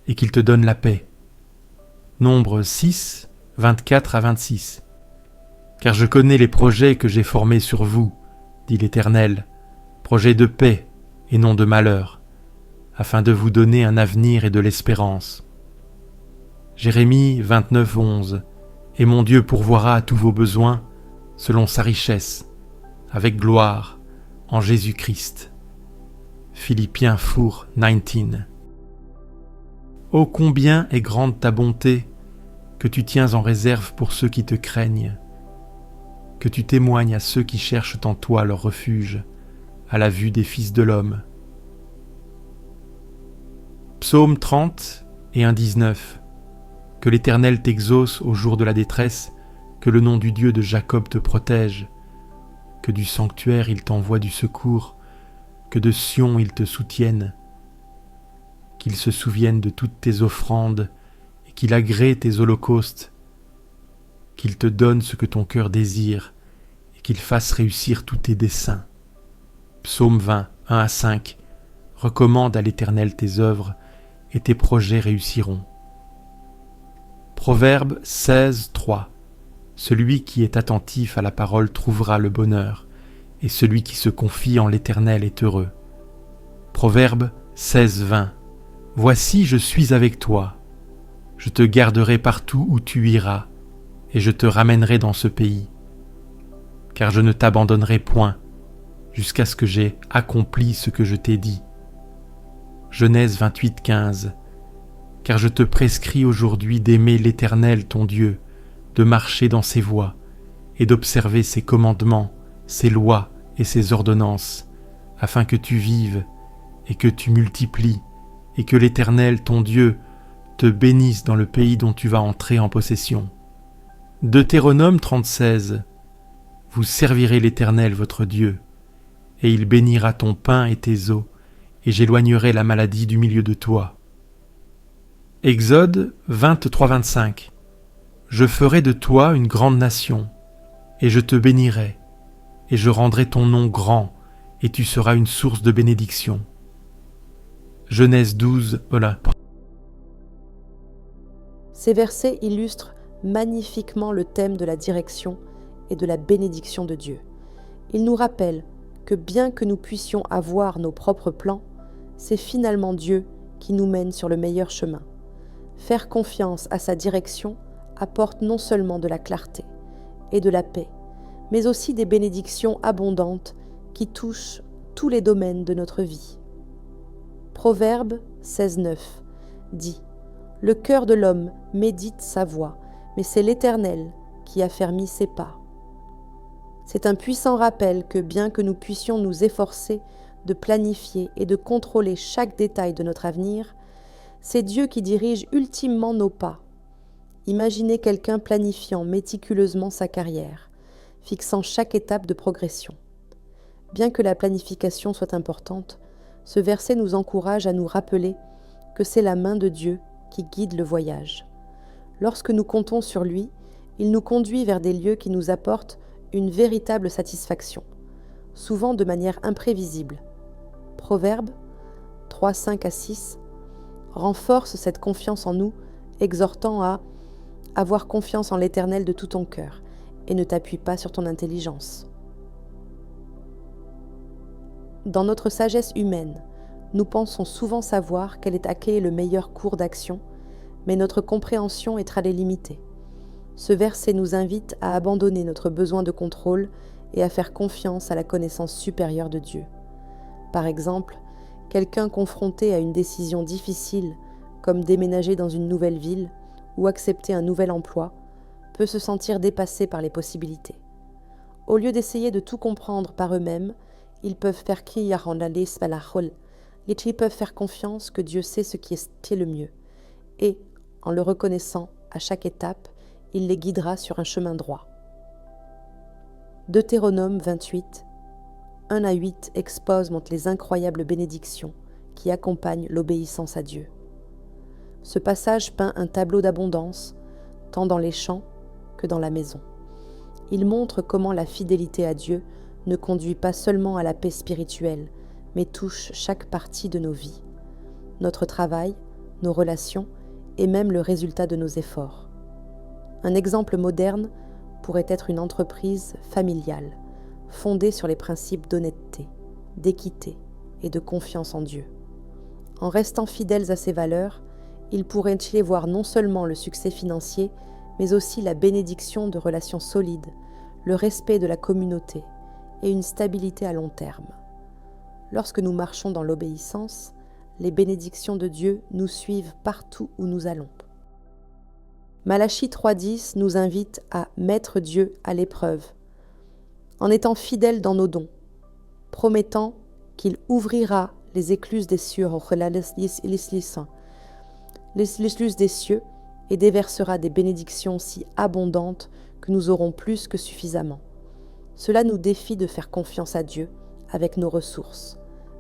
et qu'il te donne la paix. Nombre 6, 24-26. Car je connais les projets que j'ai formés sur vous, dit l'Éternel, projets de paix et non de malheur, afin de vous donner un avenir et de l'espérance. Jérémie 29:11. Et mon Dieu pourvoira à tous vos besoins, selon sa richesse, avec gloire, en Jésus-Christ. Philippiens 4:19. Ô combien est grande ta bonté, que tu tiens en réserve pour ceux qui te craignent, que tu témoignes à ceux qui cherchent en toi leur refuge, à la vue des fils de l'homme. Psaume 30 et 1:19. Que l'Éternel t'exauce au jour de la détresse, que le nom du Dieu de Jacob te protège, que du sanctuaire il t'envoie du secours, que de Sion il te soutienne, qu'il se souvienne de toutes tes offrandes et qu'il agrée tes holocaustes, qu'il te donne ce que ton cœur désire et qu'il fasse réussir tous tes desseins. Psaume 20, 1-5. Recommande à l'Éternel tes œuvres et tes projets réussiront. Proverbe 16:3. Celui qui est attentif à la parole trouvera le bonheur, et celui qui se confie en l'Éternel est heureux. Proverbe 16:20. Voici, je suis avec toi. Je te garderai partout où tu iras, et je te ramènerai dans ce pays. Car je ne t'abandonnerai point, jusqu'à ce que j'aie accompli ce que je t'ai dit. Genèse 28:15. Car je te prescris aujourd'hui d'aimer l'Éternel ton Dieu, de marcher dans ses voies, et d'observer ses commandements, ses lois et ses ordonnances, afin que tu vives, et que tu multiplies, et que l'Éternel ton Dieu te bénisse dans le pays dont tu vas entrer en possession. Deutéronome 30:16. Vous servirez l'Éternel votre Dieu, et il bénira ton pain et tes eaux, et j'éloignerai la maladie du milieu de toi. Exode 23-25. Je ferai de toi une grande nation, et je te bénirai, et je rendrai ton nom grand, et tu seras une source de bénédiction. Genèse 12, Ces versets illustrent magnifiquement le thème de la direction et de la bénédiction de Dieu. Ils nous rappellent que bien que nous puissions avoir nos propres plans, c'est finalement Dieu qui nous mène sur le meilleur chemin. Faire confiance à sa direction apporte non seulement de la clarté et de la paix, mais aussi des bénédictions abondantes qui touchent tous les domaines de notre vie. Proverbe 16:9 dit « Le cœur de l'homme médite sa voie, mais c'est l'Éternel qui affermit ses pas. » C'est un puissant rappel que bien que nous puissions nous efforcer de planifier et de contrôler chaque détail de notre avenir, c'est Dieu qui dirige ultimement nos pas. Imaginez quelqu'un planifiant méticuleusement sa carrière, fixant chaque étape de progression. Bien que la planification soit importante, ce verset nous encourage à nous rappeler que c'est la main de Dieu qui guide le voyage. Lorsque nous comptons sur lui, il nous conduit vers des lieux qui nous apportent une véritable satisfaction, souvent de manière imprévisible. Proverbe 3, 5-6 renforce cette confiance en nous, exhortant à avoir confiance en l'Éternel de tout ton cœur et ne t'appuie pas sur ton intelligence. Dans notre sagesse humaine, nous pensons souvent savoir quel est à quel est le meilleur cours d'action, mais notre compréhension est très limitée. Ce verset nous invite à abandonner notre besoin de contrôle et à faire confiance à la connaissance supérieure de Dieu. Par exemple, quelqu'un confronté à une décision difficile, comme déménager dans une nouvelle ville ou accepter un nouvel emploi, peut se sentir dépassé par les possibilités. Au lieu d'essayer de tout comprendre par eux-mêmes, ils peuvent faire confiance que Dieu sait ce qui est le mieux, et, en le reconnaissant à chaque étape, il les guidera sur un chemin droit. Deutéronome 28, 1-8 montre les incroyables bénédictions qui accompagnent l'obéissance à Dieu. Ce passage peint un tableau d'abondance, tant dans les champs que dans la maison. Il montre comment la fidélité à Dieu ne conduit pas seulement à la paix spirituelle, mais touche chaque partie de nos vies, notre travail, nos relations et même le résultat de nos efforts. Un exemple moderne pourrait être une entreprise familiale, fondée sur les principes d'honnêteté, d'équité et de confiance en Dieu. En restant fidèles à ces valeurs, ils pourraient y voir non seulement le succès financier, mais aussi la bénédiction de relations solides, le respect de la communauté et une stabilité à long terme. Lorsque nous marchons dans l'obéissance, les bénédictions de Dieu nous suivent partout où nous allons. Malachie 3.10 nous invite à mettre Dieu à l'épreuve, en étant fidèles dans nos dons, promettant qu'il ouvrira les écluses des cieux, et déversera des bénédictions si abondantes que nous aurons plus que suffisamment. Cela nous défie de faire confiance à Dieu avec nos ressources,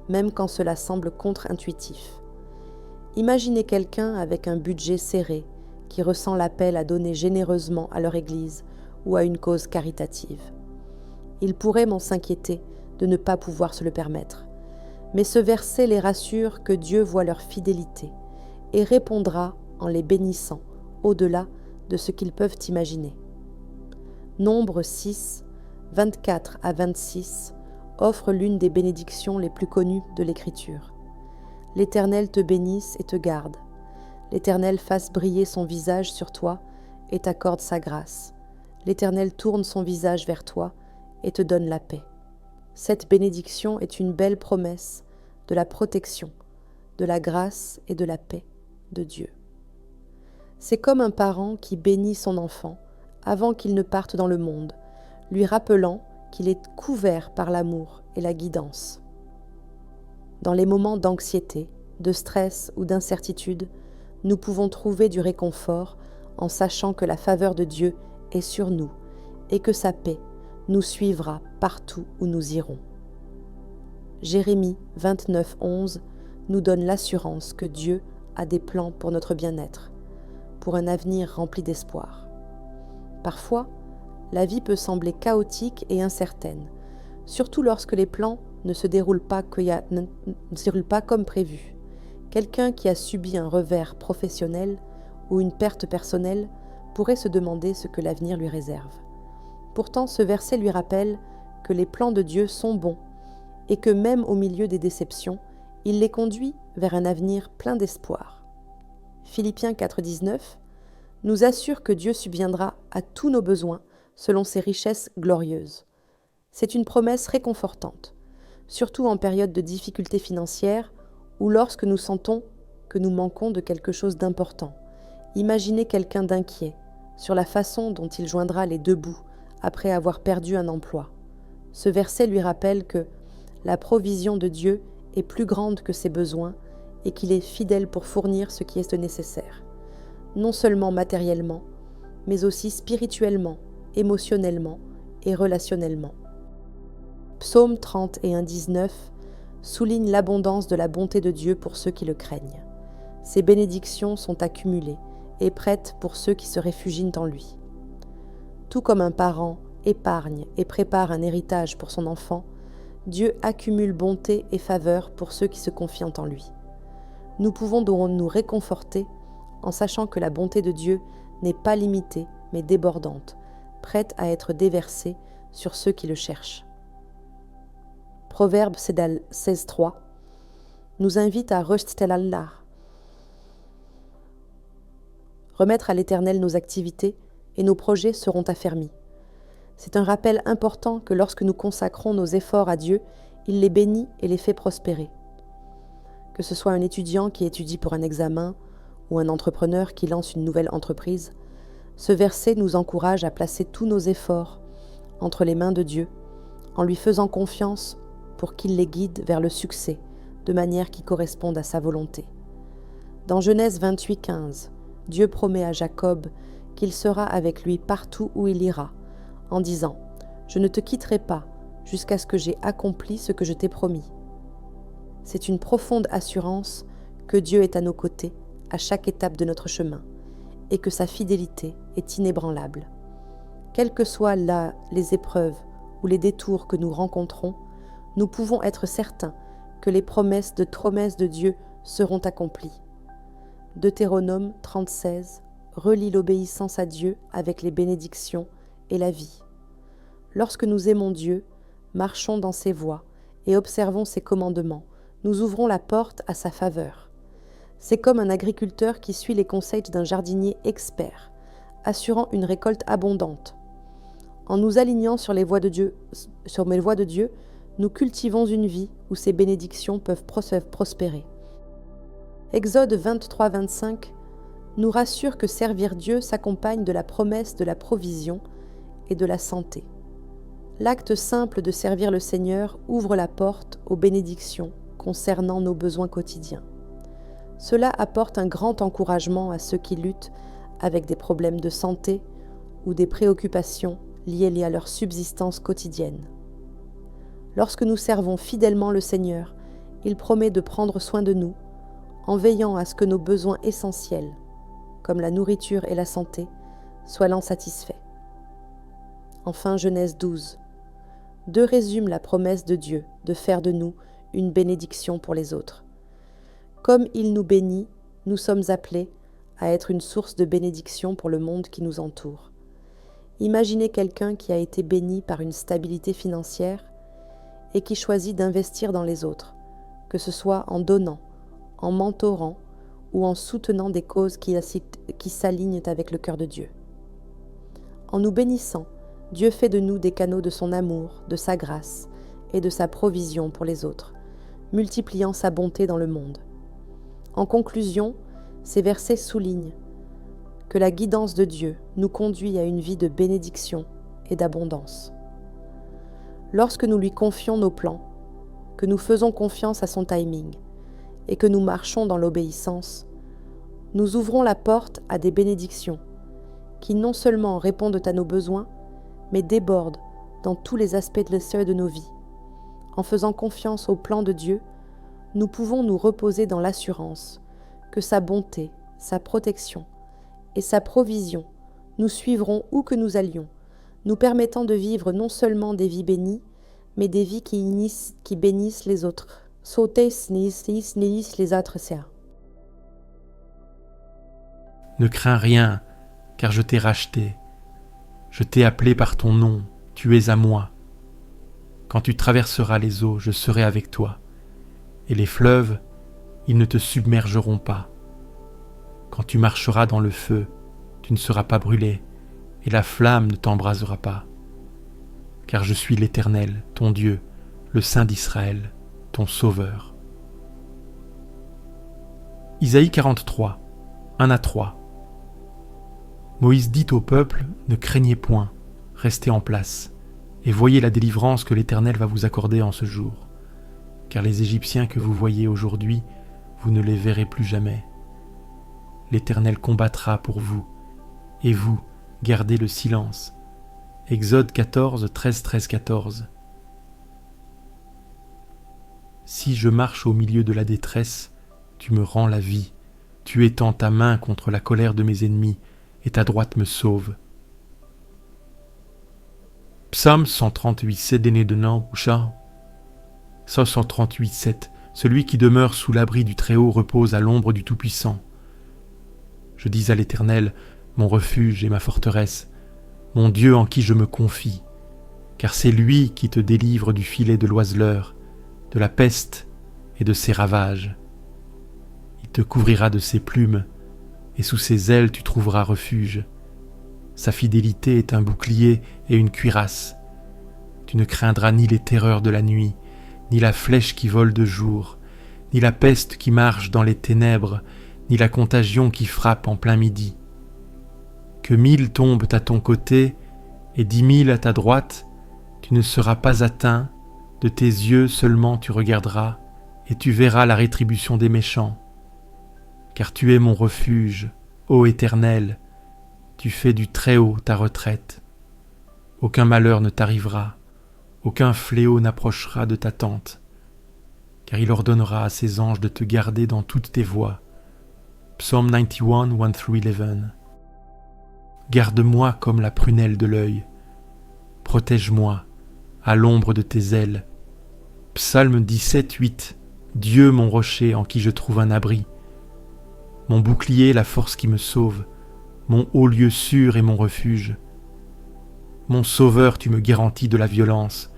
même quand cela semble contre-intuitif. Imaginez quelqu'un avec un budget serré qui ressent l'appel à donner généreusement à leur Église ou à une cause caritative. Ils pourraient s'inquiéter de ne pas pouvoir se le permettre, mais ce verset les rassure que Dieu voit leur fidélité et répondra en les bénissant au-delà de ce qu'ils peuvent imaginer. Nombre 6, 24-26 offre l'une des bénédictions les plus connues de l'Écriture. L'Éternel te bénisse et te garde. L'Éternel fasse briller son visage sur toi et t'accorde sa grâce. L'Éternel tourne son visage vers toi et te donne la paix. Cette bénédiction est une belle promesse de la protection, de la grâce et de la paix de Dieu. C'est comme un parent qui bénit son enfant avant qu'il ne parte dans le monde, lui rappelant qu'il est couvert par l'amour et la guidance. Dans les moments d'anxiété, de stress ou d'incertitude, nous pouvons trouver du réconfort en sachant que la faveur de Dieu est sur nous et que sa paix nous suivra partout où nous irons. Jérémie 29:11 nous donne l'assurance que Dieu a des plans pour notre bien-être, pour un avenir rempli d'espoir. Parfois, la vie peut sembler chaotique et incertaine, surtout lorsque les plans ne se déroulent pas comme prévu. Quelqu'un qui a subi un revers professionnel ou une perte personnelle pourrait se demander ce que l'avenir lui réserve. Pourtant, ce verset lui rappelle que les plans de Dieu sont bons et que même au milieu des déceptions, il les conduit vers un avenir plein d'espoir. Philippiens 4,19 nous assure que Dieu subviendra à tous nos besoins selon ses richesses glorieuses. C'est une promesse réconfortante, surtout en période de difficultés financières ou lorsque nous sentons que nous manquons de quelque chose d'important. Imaginez quelqu'un d'inquiet sur la façon dont il joindra les deux bouts après avoir perdu un emploi. Ce verset lui rappelle que la provision de Dieu est plus grande que ses besoins et qu'il est fidèle pour fournir ce qui est nécessaire, non seulement matériellement, mais aussi spirituellement, émotionnellement et relationnellement. Psaume 31,19 souligne l'abondance de la bonté de Dieu pour ceux qui le craignent. Ses bénédictions sont accumulées et prêtes pour ceux qui se réfugient en lui. Tout comme un parent épargne et prépare un héritage pour son enfant, Dieu accumule bonté et faveur pour ceux qui se confient en lui. Nous pouvons donc nous réconforter en sachant que la bonté de Dieu n'est pas limitée mais débordante, prête à être déversée sur ceux qui le cherchent. Proverbe 16,3 nous invite à remettre à l'Éternel nos activités et nos projets seront affermis. C'est un rappel important que lorsque nous consacrons nos efforts à Dieu, il les bénit et les fait prospérer. Que ce soit un étudiant qui étudie pour un examen ou un entrepreneur qui lance une nouvelle entreprise, ce verset nous encourage à placer tous nos efforts entre les mains de Dieu, en lui faisant confiance pour qu'il les guide vers le succès, de manière qui corresponde à sa volonté. Dans Genèse 28,15, Dieu promet à Jacob qu'il sera avec lui partout où il ira, en disant « Je ne te quitterai pas jusqu'à ce que j'ai accompli ce que je t'ai promis ». C'est une profonde assurance que Dieu est à nos côtés à chaque étape de notre chemin et que sa fidélité est inébranlable. Quelles que soient là les épreuves ou les détours que nous rencontrons, nous pouvons être certains que les promesses de Dieu seront accomplies. Deutéronome 30,16 relie l'obéissance à Dieu avec les bénédictions et la vie. Lorsque nous aimons Dieu, marchons dans ses voies et observons ses commandements, nous ouvrons la porte à sa faveur. C'est comme un agriculteur qui suit les conseils d'un jardinier expert, assurant une récolte abondante. En nous alignant sur les voies de Dieu, nous cultivons une vie où ses bénédictions peuvent prospérer. Exode 23-25 nous rassure que servir Dieu s'accompagne de la promesse de la provision et de la santé. L'acte simple de servir le Seigneur ouvre la porte aux bénédictions concernant nos besoins quotidiens. Cela apporte un grand encouragement à ceux qui luttent avec des problèmes de santé ou des préoccupations liées à leur subsistance quotidienne. Lorsque nous servons fidèlement le Seigneur, il promet de prendre soin de nous en veillant à ce que nos besoins essentiels, comme la nourriture et la santé, soient satisfaits. Enfin, Genèse 12. 2 résume la promesse de Dieu de faire de nous une bénédiction pour les autres. Comme il nous bénit, nous sommes appelés à être une source de bénédiction pour le monde qui nous entoure. Imaginez quelqu'un qui a été béni par une stabilité financière et qui choisit d'investir dans les autres, que ce soit en donnant, en mentorant ou en soutenant des causes qui s'alignent avec le cœur de Dieu. En nous bénissant, Dieu fait de nous des canaux de son amour, de sa grâce et de sa provision pour les autres, multipliant sa bonté dans le monde. En conclusion, ces versets soulignent que la guidance de Dieu nous conduit à une vie de bénédiction et d'abondance. Lorsque nous lui confions nos plans, que nous faisons confiance à son timing et que nous marchons dans l'obéissance, nous ouvrons la porte à des bénédictions qui non seulement répondent à nos besoins, mais débordent dans tous les aspects de nos vies. En faisant confiance au plan de Dieu, nous pouvons nous reposer dans l'assurance que sa bonté, sa protection et sa provision nous suivront où que nous allions, nous permettant de vivre non seulement des vies bénies, mais des vies qui bénissent les autres. Ne crains rien, car je t'ai racheté. Je t'ai appelé par ton nom, tu es à moi. Quand tu traverseras les eaux, je serai avec toi. Et les fleuves, ils ne te submergeront pas. Quand tu marcheras dans le feu, tu ne seras pas brûlé, et la flamme ne t'embrasera pas. Car je suis l'Éternel, ton Dieu, le Saint d'Israël, ton Sauveur. Isaïe 43, 1-3. Moïse dit au peuple, ne craignez point, restez en place, et voyez la délivrance que l'Éternel va vous accorder en ce jour. Car les Égyptiens que vous voyez aujourd'hui, vous ne les verrez plus jamais. L'Éternel combattra pour vous, et vous, gardez le silence. Exode 14, 13-14. Si je marche au milieu de la détresse, tu me rends la vie. Tu étends ta main contre la colère de mes ennemis, et ta droite me sauve. Psaume 138, déné de nan Usha. 138, celui qui demeure sous l'abri du Très-Haut repose à l'ombre du Tout-Puissant. Je dis à l'Éternel, mon refuge et ma forteresse, mon Dieu en qui je me confie, car c'est lui qui te délivre du filet de l'oiseleur, de la peste et de ses ravages. Il te couvrira de ses plumes, et sous ses ailes tu trouveras refuge. Sa fidélité est un bouclier et une cuirasse. Tu ne craindras ni les terreurs de la nuit, ni la flèche qui vole de jour, ni la peste qui marche dans les ténèbres, ni la contagion qui frappe en plein midi. Que 1000 tombent à ton côté et 10 000 à ta droite, tu ne seras pas atteint, de tes yeux seulement tu regarderas, et tu verras la rétribution des méchants. Car tu es mon refuge, ô Éternel, tu fais du Très-Haut ta retraite. Aucun malheur ne t'arrivera, aucun fléau n'approchera de ta tente, car il ordonnera à ses anges de te garder dans toutes tes voies. Psaume 91, 1-11. Garde-moi comme la prunelle de l'œil, protège-moi à l'ombre de tes ailes. Psaume 17, 8. Dieu mon rocher en qui je trouve un abri, mon bouclier, la force qui me sauve, mon haut lieu sûr et mon refuge. Mon sauveur, tu me garantis de la violence.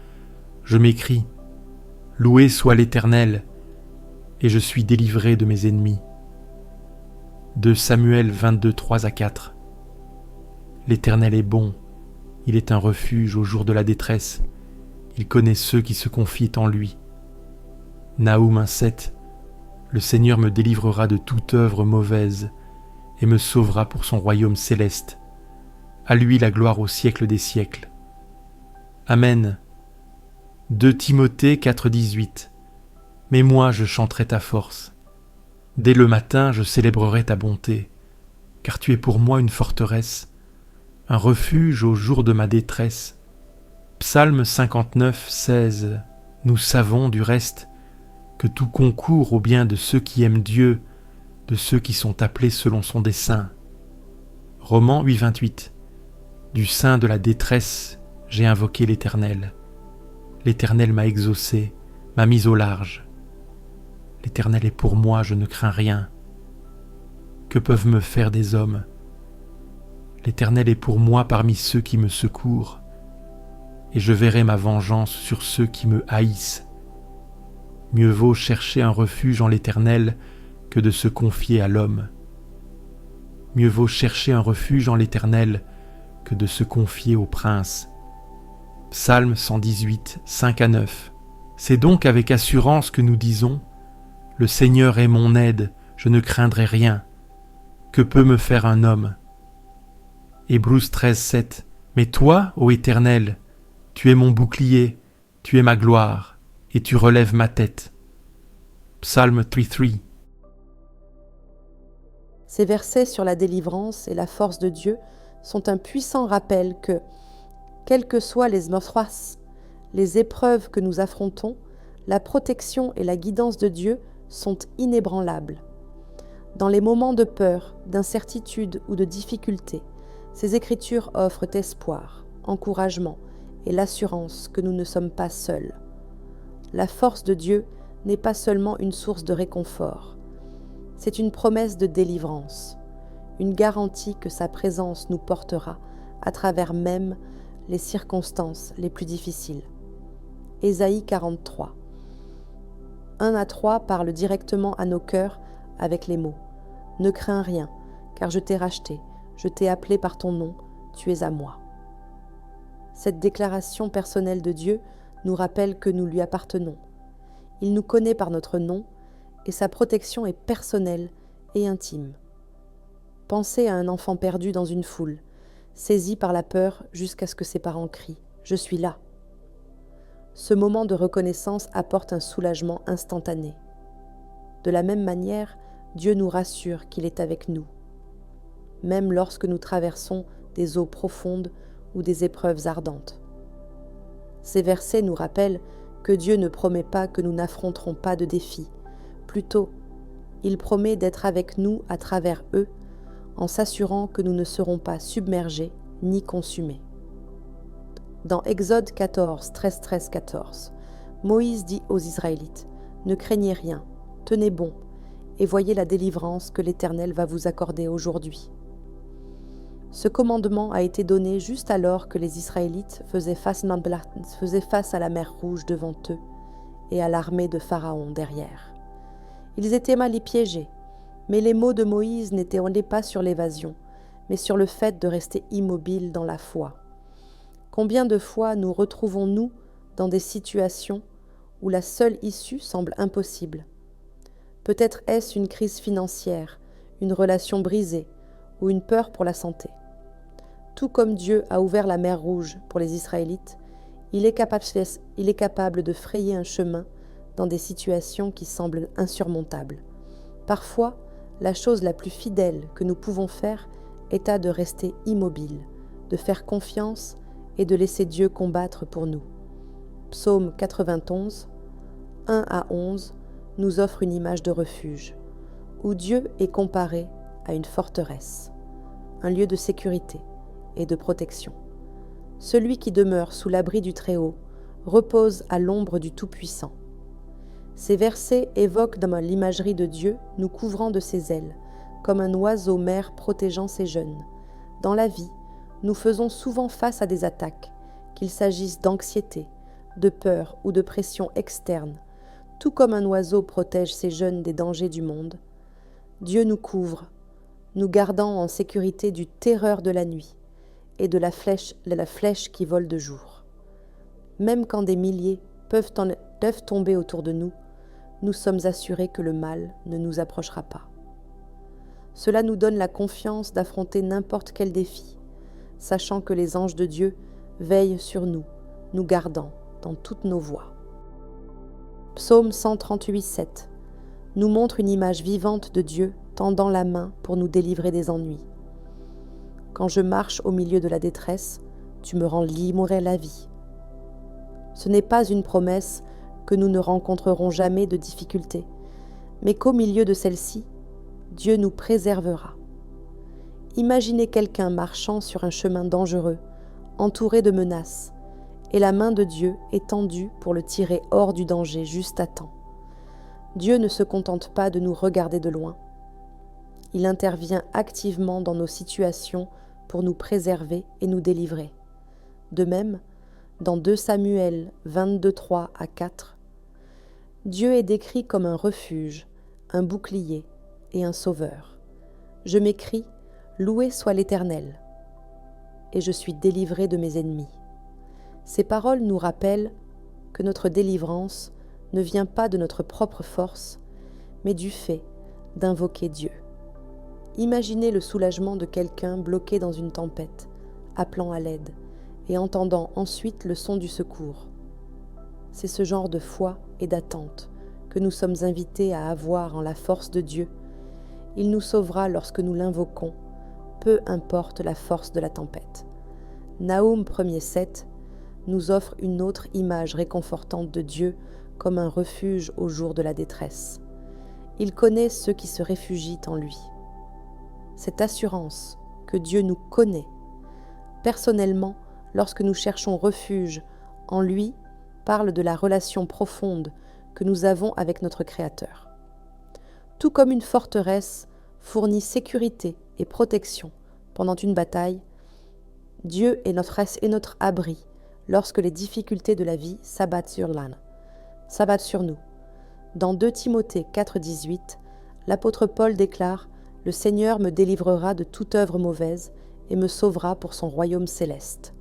Je m'écrie, loué soit l'Éternel, et je suis délivré de mes ennemis. 2 Samuel 22, 3-4. L'Éternel est bon, il est un refuge au jour de la détresse, il connaît ceux qui se confient en lui. Naoum 1,7. Le Seigneur me délivrera de toute œuvre mauvaise et me sauvera pour son royaume céleste. À lui la gloire au siècle des siècles. Amen. 2 Timothée 4,18. Mais moi je chanterai ta force. Dès le matin je célébrerai ta bonté, car tu es pour moi une forteresse, un refuge au jour de ma détresse. Psaume 59, 16. Nous savons du reste que tout concourt au bien de ceux qui aiment Dieu, de ceux qui sont appelés selon son dessein. Romains 8, 28. Du sein de la détresse, j'ai invoqué l'Éternel. L'Éternel m'a exaucé, m'a mis au large. L'Éternel est pour moi, je ne crains rien. Que peuvent me faire des hommes? L'Éternel est pour moi parmi ceux qui me secourent, et je verrai ma vengeance sur ceux qui me haïssent. Mieux vaut chercher un refuge en l'Éternel que de se confier à l'homme. Mieux vaut chercher un refuge en l'Éternel que de se confier au prince. Psaume 118, 5-9. C'est donc avec assurance que nous disons « Le Seigneur est mon aide, je ne craindrai rien. Que peut me faire un homme ?» Hébreux 13, 7. Mais toi, ô Éternel, tu es mon bouclier, tu es ma gloire, et tu relèves ma tête. Psaume 3:3. Ces versets sur la délivrance et la force de Dieu sont un puissant rappel que, quelles que soient les meurtres, les épreuves que nous affrontons, la protection et la guidance de Dieu sont inébranlables. Dans les moments de peur, d'incertitude ou de difficulté, ces écritures offrent espoir, encouragement et l'assurance que nous ne sommes pas seuls. La force de Dieu n'est pas seulement une source de réconfort, c'est une promesse de délivrance, une garantie que sa présence nous portera à travers même les circonstances les plus difficiles. Ésaïe 43. 1 à 3 parle directement à nos cœurs avec les mots « Ne crains rien, car je t'ai racheté, je t'ai appelé par ton nom, tu es à moi ». Cette déclaration personnelle de Dieu nous rappelle que nous lui appartenons. Il nous connaît par notre nom et sa protection est personnelle et intime. Pensez à un enfant perdu dans une foule, saisi par la peur jusqu'à ce que ses parents crient « Je suis là ». Ce moment de reconnaissance apporte un soulagement instantané. De la même manière, Dieu nous rassure qu'il est avec nous, même lorsque nous traversons des eaux profondes ou des épreuves ardentes. Ces versets nous rappellent que Dieu ne promet pas que nous n'affronterons pas de défis. Plutôt, il promet d'être avec nous à travers eux, en s'assurant que nous ne serons pas submergés ni consumés. Dans Exode 14, 13-14, Moïse dit aux Israélites « Ne craignez rien, tenez bon, et voyez la délivrance que l'Éternel va vous accorder aujourd'hui. » Ce commandement a été donné juste alors que les Israélites faisaient face à la mer Rouge devant eux et à l'armée de Pharaon derrière. Ils étaient mal y piégés, mais les mots de Moïse n'étaient pas sur l'évasion, mais sur le fait de rester immobile dans la foi. Combien de fois nous retrouvons-nous dans des situations où la seule issue semble impossible? Peut-être est-ce une crise financière, une relation brisée ou une peur pour la santé. Tout comme Dieu a ouvert la mer Rouge pour les Israélites, il est capable de frayer un chemin dans des situations qui semblent insurmontables. Parfois, la chose la plus fidèle que nous pouvons faire est de rester immobile, de faire confiance et de laisser Dieu combattre pour nous. Psaume 91, 1 à 11, nous offre une image de refuge, où Dieu est comparé à une forteresse, un lieu de sécurité et de protection. Celui qui demeure sous l'abri du Très-Haut repose à l'ombre du Tout-Puissant. Ces versets évoquent dans l'imagerie de Dieu nous couvrant de ses ailes, comme un oiseau mère protégeant ses jeunes. Dans la vie, nous faisons souvent face à des attaques, qu'il s'agisse d'anxiété, de peur ou de pression externe. Tout comme un oiseau protège ses jeunes des dangers du monde, Dieu nous couvre, nous gardant en sécurité du terreur de la nuit et de la flèche qui vole de jour. Même quand des milliers peuvent tomber autour de nous, nous sommes assurés que le mal ne nous approchera pas. Cela nous donne la confiance d'affronter n'importe quel défi, sachant que les anges de Dieu veillent sur nous, nous gardant dans toutes nos voies. Psaume 138, 7 nous montre une image vivante de Dieu tendant la main pour nous délivrer des ennuis. Quand je marche au milieu de la détresse, tu me rends libre à la vie. Ce n'est pas une promesse que nous ne rencontrerons jamais de difficultés, mais qu'au milieu de celle-ci, Dieu nous préservera. Imaginez quelqu'un marchant sur un chemin dangereux, entouré de menaces, et la main de Dieu est tendue pour le tirer hors du danger juste à temps. Dieu ne se contente pas de nous regarder de loin. Il intervient activement dans nos situations pour nous préserver et nous délivrer. De même, dans 2 Samuel 22, 3 à 4, Dieu est décrit comme un refuge, un bouclier et un sauveur. Je m'écrie « Loué soit l'Éternel » et je suis délivré de mes ennemis. Ces paroles nous rappellent que notre délivrance ne vient pas de notre propre force, mais du fait d'invoquer Dieu. Imaginez le soulagement de quelqu'un bloqué dans une tempête, appelant à l'aide et entendant ensuite le son du secours. C'est ce genre de foi et d'attente que nous sommes invités à avoir en la force de Dieu. Il nous sauvera lorsque nous l'invoquons, peu importe la force de la tempête. Naoum 1,7 nous offre une autre image réconfortante de Dieu comme un refuge au jour de la détresse. Il connaît ceux qui se réfugient en lui. Cette assurance que Dieu nous connaît, personnellement, lorsque nous cherchons refuge en lui, parle de la relation profonde que nous avons avec notre Créateur. Tout comme une forteresse fournit sécurité et protection pendant une bataille, Dieu est notre abri lorsque les difficultés de la vie s'abattent sur nous. Dans 2 Timothée 4,18, l'apôtre Paul déclare « Le Seigneur me délivrera de toute œuvre mauvaise et me sauvera pour son royaume céleste ».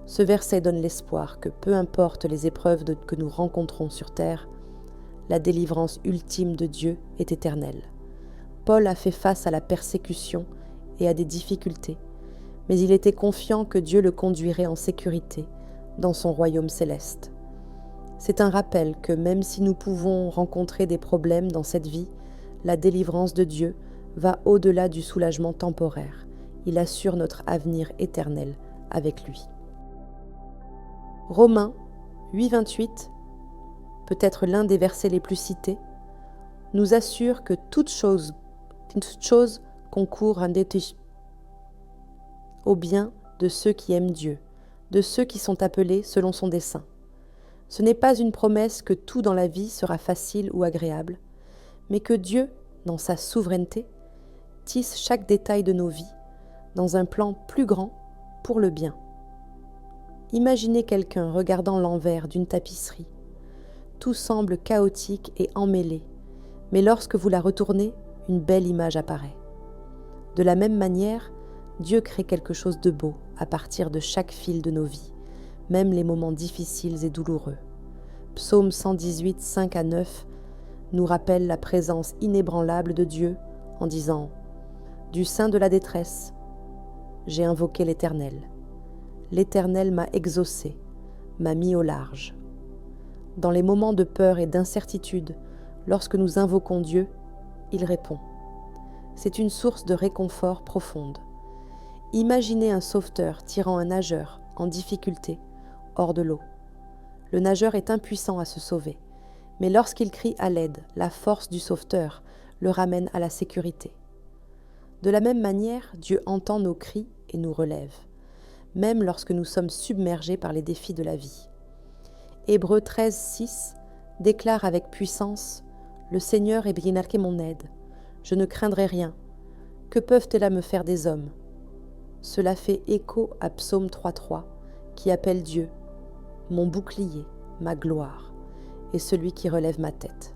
Ce verset donne l'espoir que peu importe les épreuves que nous rencontrons sur terre, la délivrance ultime de Dieu est éternelle. Paul a fait face à la persécution et à des difficultés, mais il était confiant que Dieu le conduirait en sécurité dans son royaume céleste. C'est un rappel que même si nous pouvons rencontrer des problèmes dans cette vie, la délivrance de Dieu va au-delà du soulagement temporaire. Il assure notre avenir éternel avec lui. Romains 8,28, peut-être l'un des versets les plus cités, nous assure que toute chose concourt au bien de ceux qui aiment Dieu, de ceux qui sont appelés selon son dessein. Ce n'est pas une promesse que tout dans la vie sera facile ou agréable, mais que Dieu, dans sa souveraineté, tisse chaque détail de nos vies dans un plan plus grand pour le bien. Imaginez quelqu'un regardant l'envers d'une tapisserie. Tout semble chaotique et emmêlé, mais lorsque vous la retournez, une belle image apparaît. De la même manière, Dieu crée quelque chose de beau à partir de chaque fil de nos vies, même les moments difficiles et douloureux. Psaume 118, 5-9 nous rappelle la présence inébranlable de Dieu en disant « Du sein de la détresse, j'ai invoqué l'Éternel. L'Éternel m'a exaucé, m'a mis au large. » Dans les moments de peur et d'incertitude, lorsque nous invoquons Dieu, il répond. C'est une source de réconfort profonde. Imaginez un sauveteur tirant un nageur en difficulté hors de l'eau. Le nageur est impuissant à se sauver, mais lorsqu'il crie à l'aide, la force du sauveteur le ramène à la sécurité. De la même manière, Dieu entend nos cris et nous relève, même lorsque nous sommes submergés par les défis de la vie. Hébreux 13,6 déclare avec puissance « Le Seigneur est bien mon aide. Je ne craindrai rien. Que peuvent-elles me faire des hommes ?» Cela fait écho à Psaume 3,3 qui appelle Dieu « Mon bouclier, ma gloire, et celui qui relève ma tête. »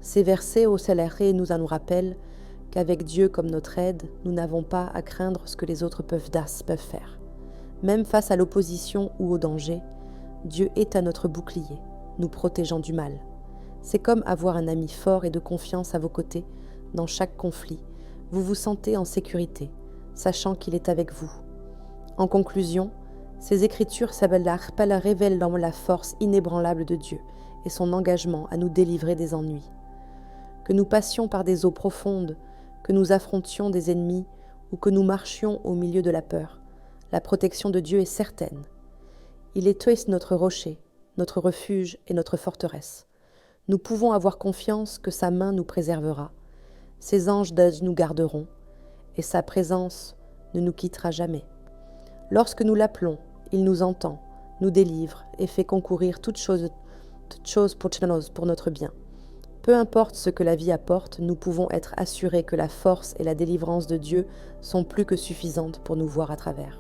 Ces versets au Saléré nous rappellent qu'avec Dieu comme notre aide, nous n'avons pas à craindre ce que les autres peuvent faire. Même face à l'opposition ou au danger, Dieu est à notre bouclier, nous protégeant du mal. C'est comme avoir un ami fort et de confiance à vos côtés dans chaque conflit. Vous vous sentez en sécurité, sachant qu'il est avec vous. En conclusion, ces écritures révèlent la force inébranlable de Dieu et son engagement à nous délivrer des ennuis. Que nous passions par des eaux profondes, que nous affrontions des ennemis ou que nous marchions au milieu de la peur, la protection de Dieu est certaine. Il est notre rocher, notre refuge et notre forteresse. Nous pouvons avoir confiance que sa main nous préservera, ses anges nous garderont, et sa présence ne nous quittera jamais. Lorsque nous l'appelons, il nous entend, nous délivre et fait concourir toutes choses pour notre bien. Peu importe ce que la vie apporte, nous pouvons être assurés que la force et la délivrance de Dieu sont plus que suffisantes pour nous voir à travers.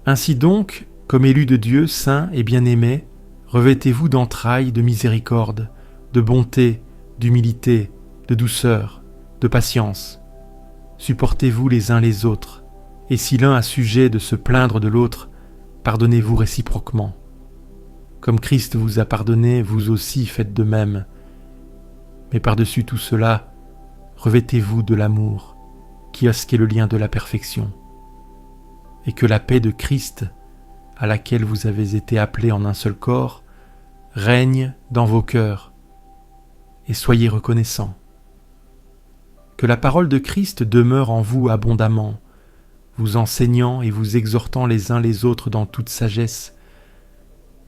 Ainsi donc, comme élus de Dieu, saints et bien-aimés, revêtez-vous d'entrailles de miséricorde, de bonté, d'humilité, de douceur, de patience. Supportez-vous les uns les autres, et si l'un a sujet de se plaindre de l'autre, pardonnez-vous réciproquement. Comme Christ vous a pardonné, vous aussi faites de même. Mais par-dessus tout cela, revêtez-vous de l'amour, qui est le lien de la perfection. Et que la paix de Christ, à laquelle vous avez été appelés en un seul corps, règne dans vos cœurs, et soyez reconnaissants. Que la parole de Christ demeure en vous abondamment, vous enseignant et vous exhortant les uns les autres dans toute sagesse,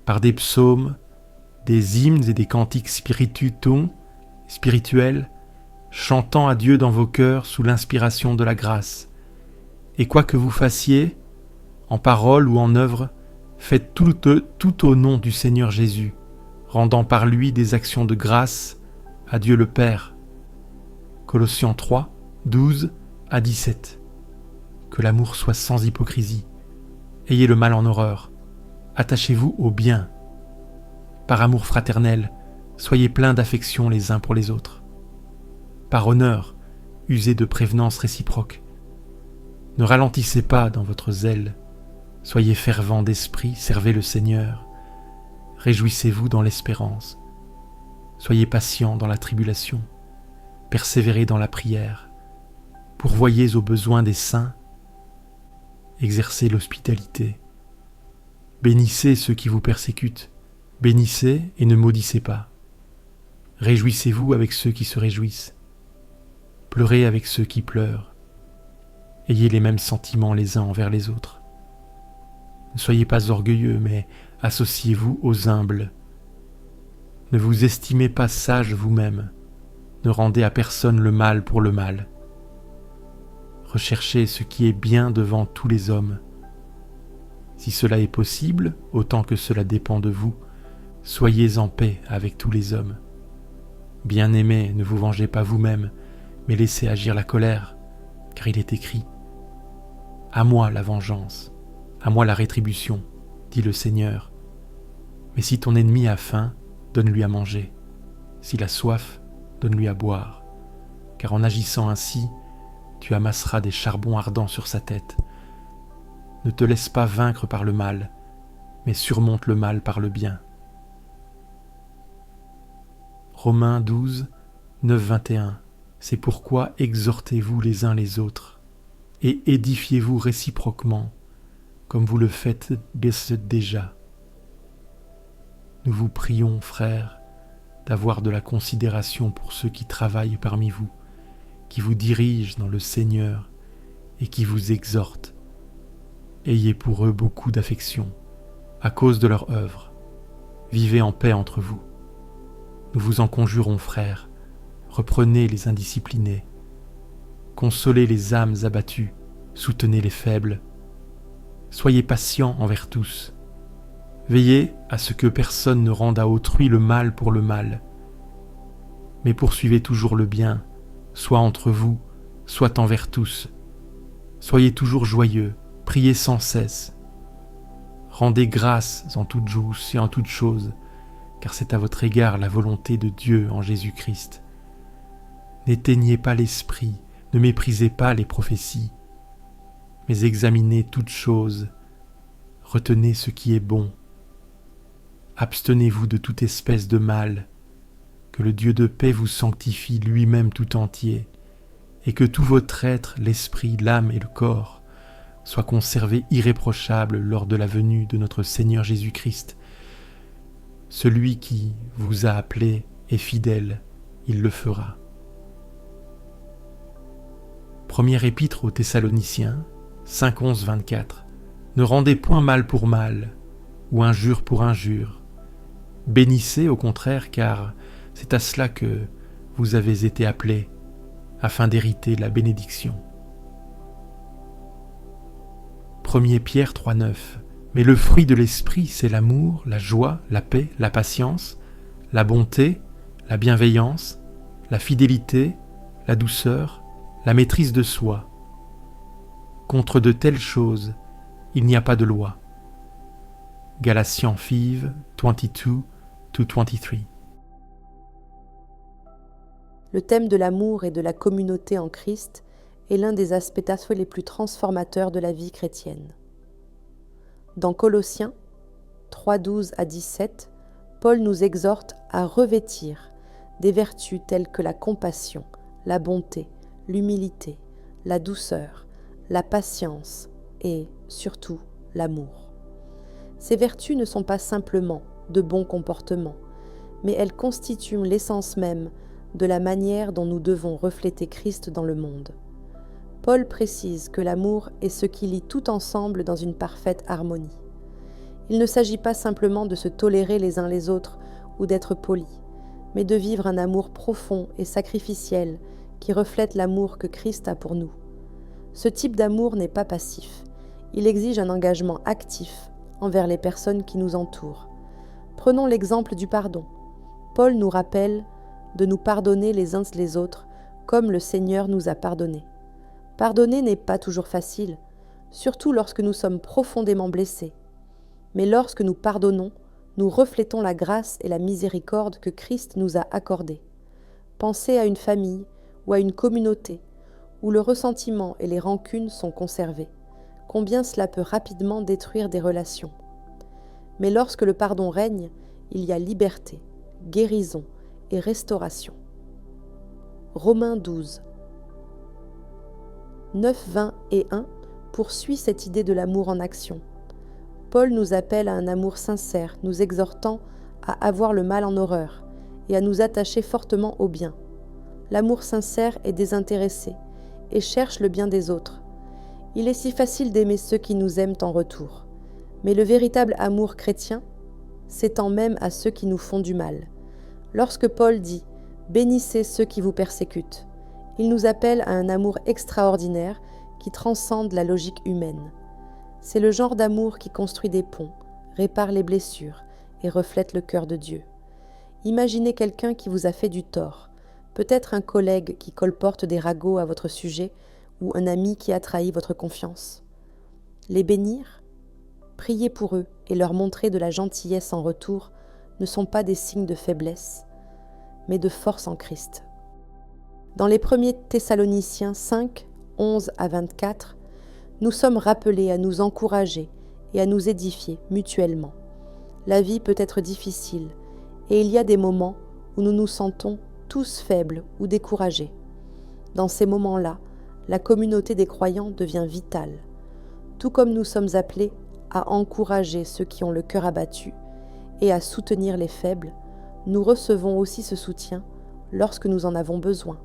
par des psaumes, des hymnes et des cantiques spirituels, chantant à Dieu dans vos cœurs sous l'inspiration de la grâce. Et quoi que vous fassiez, en parole ou en œuvre, faites tout au nom du Seigneur Jésus, rendant par lui des actions de grâce à Dieu le Père. Colossiens 3, 12 à 17. Que l'amour soit sans hypocrisie. Ayez le mal en horreur. Attachez-vous au bien. Par amour fraternel, soyez pleins d'affection les uns pour les autres. Par honneur, usez de prévenance réciproque. Ne ralentissez pas dans votre zèle. Soyez fervents d'esprit, servez le Seigneur. Réjouissez-vous dans l'espérance. Soyez patients dans la tribulation. Persévérez dans la prière. Pourvoyez aux besoins des saints. Exercez l'hospitalité. Bénissez ceux qui vous persécutent. Bénissez et ne maudissez pas. Réjouissez-vous avec ceux qui se réjouissent. Pleurez avec ceux qui pleurent. Ayez les mêmes sentiments les uns envers les autres. Ne soyez pas orgueilleux, mais associez-vous aux humbles. Ne vous estimez pas sage vous-même. Ne rendez à personne le mal pour le mal. Recherchez ce qui est bien devant tous les hommes. Si cela est possible, autant que cela dépend de vous, soyez en paix avec tous les hommes. Bien-aimés, ne vous vengez pas vous-même, mais laissez agir la colère, car il est écrit « À moi la vengeance, à moi la rétribution, dit le Seigneur. Mais si ton ennemi a faim, donne-lui à manger. S'il a soif, donne-lui à boire. Car en agissant ainsi, tu amasseras des charbons ardents sur sa tête. Ne te laisse pas vaincre par le mal, mais surmonte le mal par le bien. » Romains 12, 9-21. C'est pourquoi exhortez-vous les uns les autres, et édifiez-vous réciproquement, comme vous le faites déjà. Nous vous prions, frères, d'avoir de la considération pour ceux qui travaillent parmi vous, qui vous dirigent dans le Seigneur et qui vous exhortent. Ayez pour eux beaucoup d'affection, à cause de leur œuvre. Vivez en paix entre vous. Nous vous en conjurons, frères, reprenez les indisciplinés, consolez les âmes abattues, soutenez les faibles. Soyez patients envers tous. Veillez à ce que personne ne rende à autrui le mal pour le mal. Mais poursuivez toujours le bien, soit entre vous, soit envers tous. Soyez toujours joyeux, priez sans cesse. Rendez grâce en toute jousse et en toute chose, car c'est à votre égard la volonté de Dieu en Jésus-Christ. N'éteignez pas l'esprit, ne méprisez pas les prophéties, mais examinez toutes choses, retenez ce qui est bon. Abstenez-vous de toute espèce de mal, que le Dieu de paix vous sanctifie lui-même tout entier, et que tout votre être, l'esprit, l'âme et le corps, soient conservés irréprochables lors de la venue de notre Seigneur Jésus-Christ. Celui qui vous a appelé est fidèle, il le fera. Première épître aux Thessaloniciens, 5:11-24. Ne rendez point mal pour mal, ou injure pour injure. Bénissez au contraire, car c'est à cela que vous avez été appelés, afin d'hériter la bénédiction. 1 Pierre 3:9. Mais le fruit de l'esprit, c'est l'amour, la joie, la paix, la patience, la bonté, la bienveillance, la fidélité, la douceur, la maîtrise de soi. Contre de telles choses, il n'y a pas de loi. Galatiens 5:22-23. Le thème de l'amour et de la communauté en Christ est l'un des aspects les plus transformateurs de la vie chrétienne. Dans Colossiens 3:12-17, Paul nous exhorte à revêtir des vertus telles que la compassion, la bonté, l'humilité, la douceur, la patience et, surtout, l'amour. Ces vertus ne sont pas simplement de bons comportements, mais elles constituent l'essence même de la manière dont nous devons refléter Christ dans le monde. Paul précise que l'amour est ce qui lie tout ensemble dans une parfaite harmonie. Il ne s'agit pas simplement de se tolérer les uns les autres ou d'être poli, mais de vivre un amour profond et sacrificiel qui reflète l'amour que Christ a pour nous. Ce type d'amour n'est pas passif, il exige un engagement actif envers les personnes qui nous entourent. Prenons l'exemple du pardon. Paul nous rappelle de nous pardonner les uns les autres comme le Seigneur nous a pardonné. Pardonner n'est pas toujours facile, surtout lorsque nous sommes profondément blessés. Mais lorsque nous pardonnons, nous reflétons la grâce et la miséricorde que Christ nous a accordées. Pensez à une famille ou à une communauté où le ressentiment et les rancunes sont conservés. Combien cela peut rapidement détruire des relations. Mais lorsque le pardon règne, il y a liberté, guérison et restauration. Romains 12. 9, 20 et 1 poursuit cette idée de l'amour en action. Paul nous appelle à un amour sincère, nous exhortant à avoir le mal en horreur et à nous attacher fortement au bien. L'amour sincère est désintéressé et cherche le bien des autres. Il est si facile d'aimer ceux qui nous aiment en retour. Mais le véritable amour chrétien s'étend même à ceux qui nous font du mal. Lorsque Paul dit « Bénissez ceux qui vous persécutent », il nous appelle à un amour extraordinaire qui transcende la logique humaine. C'est le genre d'amour qui construit des ponts, répare les blessures et reflète le cœur de Dieu. Imaginez quelqu'un qui vous a fait du tort, peut-être un collègue qui colporte des ragots à votre sujet ou un ami qui a trahi votre confiance. Les bénir, prier pour eux et leur montrer de la gentillesse en retour ne sont pas des signes de faiblesse, mais de force en Christ. Dans les 1er Thessaloniciens 5, 11 à 24, nous sommes rappelés à nous encourager et à nous édifier mutuellement. La vie peut être difficile et il y a des moments où nous nous sentons tous faibles ou découragés. Dans ces moments-là, la communauté des croyants devient vitale. Tout comme nous sommes appelés à encourager ceux qui ont le cœur abattu et à soutenir les faibles, nous recevons aussi ce soutien lorsque nous en avons besoin.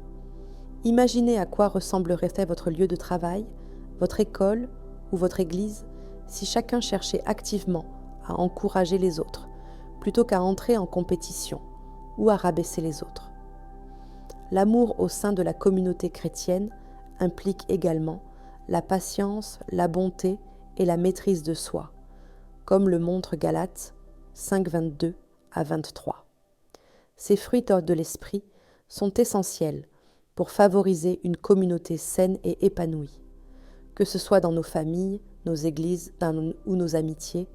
Imaginez à quoi ressemblerait votre lieu de travail, votre école ou votre église si chacun cherchait activement à encourager les autres, plutôt qu'à entrer en compétition ou à rabaisser les autres. L'amour au sein de la communauté chrétienne implique également la patience, la bonté et la maîtrise de soi, comme le montre Galates 5, 22 à 23. Ces fruits de l'esprit sont essentiels pour favoriser une communauté saine et épanouie. Que ce soit dans nos familles, nos églises ou nos amitiés,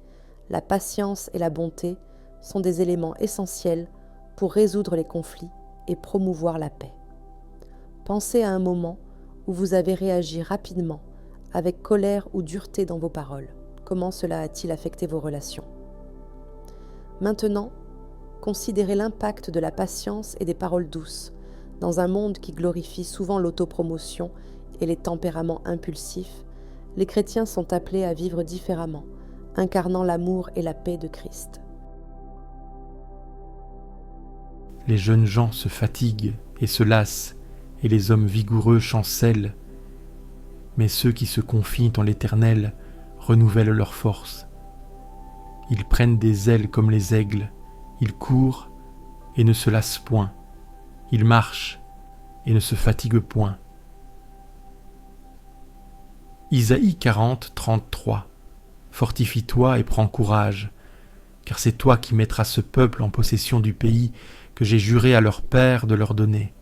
la patience et la bonté sont des éléments essentiels pour résoudre les conflits et promouvoir la paix. Pensez à un moment où vous avez réagi rapidement, avec colère ou dureté dans vos paroles. Comment cela a-t-il affecté vos relations ? Maintenant, considérez l'impact de la patience et des paroles douces dans un monde qui glorifie souvent l'autopromotion et les tempéraments impulsifs. Les chrétiens sont appelés à vivre différemment, incarnant l'amour et la paix de Christ. Les jeunes gens se fatiguent et se lassent, et les hommes vigoureux chancellent. Mais ceux qui se confient en l'Éternel renouvellent leurs forces. Ils prennent des ailes comme les aigles, ils courent et ne se lassent point, ils marchent et ne se fatiguent point. Isaïe 40, 33. Fortifie-toi et prends courage, car c'est toi qui mettras ce peuple en possession du pays que j'ai juré à leur père de leur donner.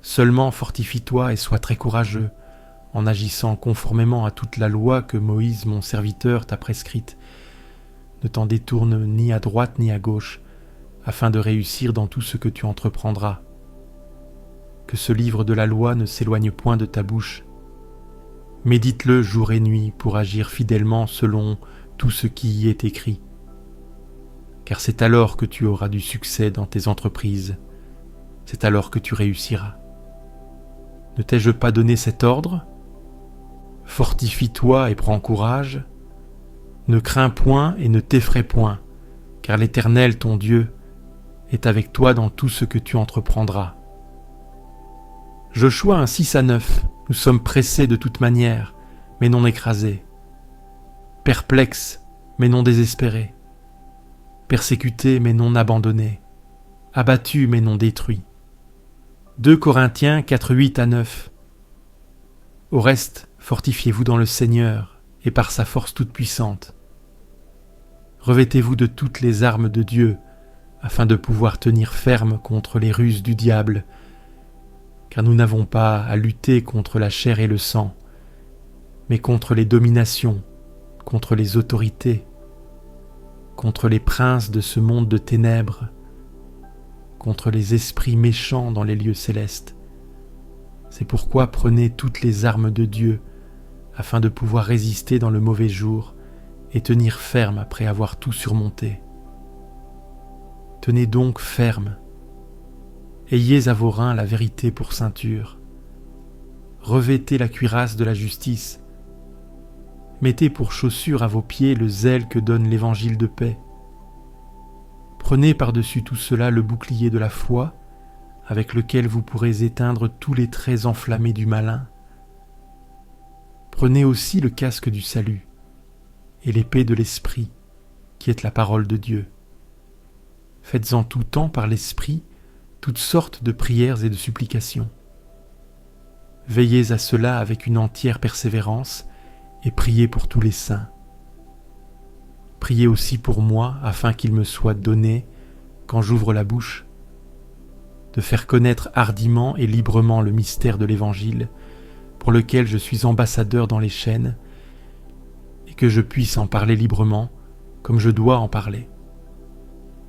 Seulement fortifie-toi et sois très courageux, en agissant conformément à toute la loi que Moïse, mon serviteur, t'a prescrite. Ne t'en détourne ni à droite ni à gauche, afin de réussir dans tout ce que tu entreprendras. Que ce livre de la loi ne s'éloigne point de ta bouche. Médite-le jour et nuit pour agir fidèlement selon tout ce qui y est écrit. Car c'est alors que tu auras du succès dans tes entreprises. C'est alors que tu réussiras. Ne t'ai-je pas donné cet ordre ? Fortifie-toi et prends courage. Ne crains point et ne t'effraie point, car l'Éternel, ton Dieu, est avec toi dans tout ce que tu entreprendras. Joshua 1, 6 à 9. Nous sommes pressés de toute manière, mais non écrasés. Perplexes, mais non désespérés. Persécutés, mais non abandonnés. Abattus, mais non détruits. 2 Corinthiens 4, 8 à 9. Au reste, fortifiez-vous dans le Seigneur et par sa force toute puissante. Revêtez-vous de toutes les armes de Dieu, afin de pouvoir tenir ferme contre les ruses du diable, car nous n'avons pas à lutter contre la chair et le sang, mais contre les dominations, contre les autorités, contre les princes de ce monde de ténèbres, contre les esprits méchants dans les lieux célestes. C'est pourquoi prenez toutes les armes de Dieu, afin de pouvoir résister dans le mauvais jour et tenir ferme après avoir tout surmonté. Tenez donc ferme. Ayez à vos reins la vérité pour ceinture. Revêtez la cuirasse de la justice. Mettez pour chaussure à vos pieds le zèle que donne l'évangile de paix. Prenez par-dessus tout cela le bouclier de la foi, avec lequel vous pourrez éteindre tous les traits enflammés du malin. Prenez aussi le casque du salut et l'épée de l'Esprit, qui est la parole de Dieu. Faites en tout temps par l'Esprit toutes sortes de prières et de supplications. Veillez à cela avec une entière persévérance et priez pour tous les saints. Priez aussi pour moi afin qu'il me soit donné, quand j'ouvre la bouche, de faire connaître hardiment et librement le mystère de l'Évangile, pour lequel je suis ambassadeur dans les chaînes, et que je puisse en parler librement, comme je dois en parler.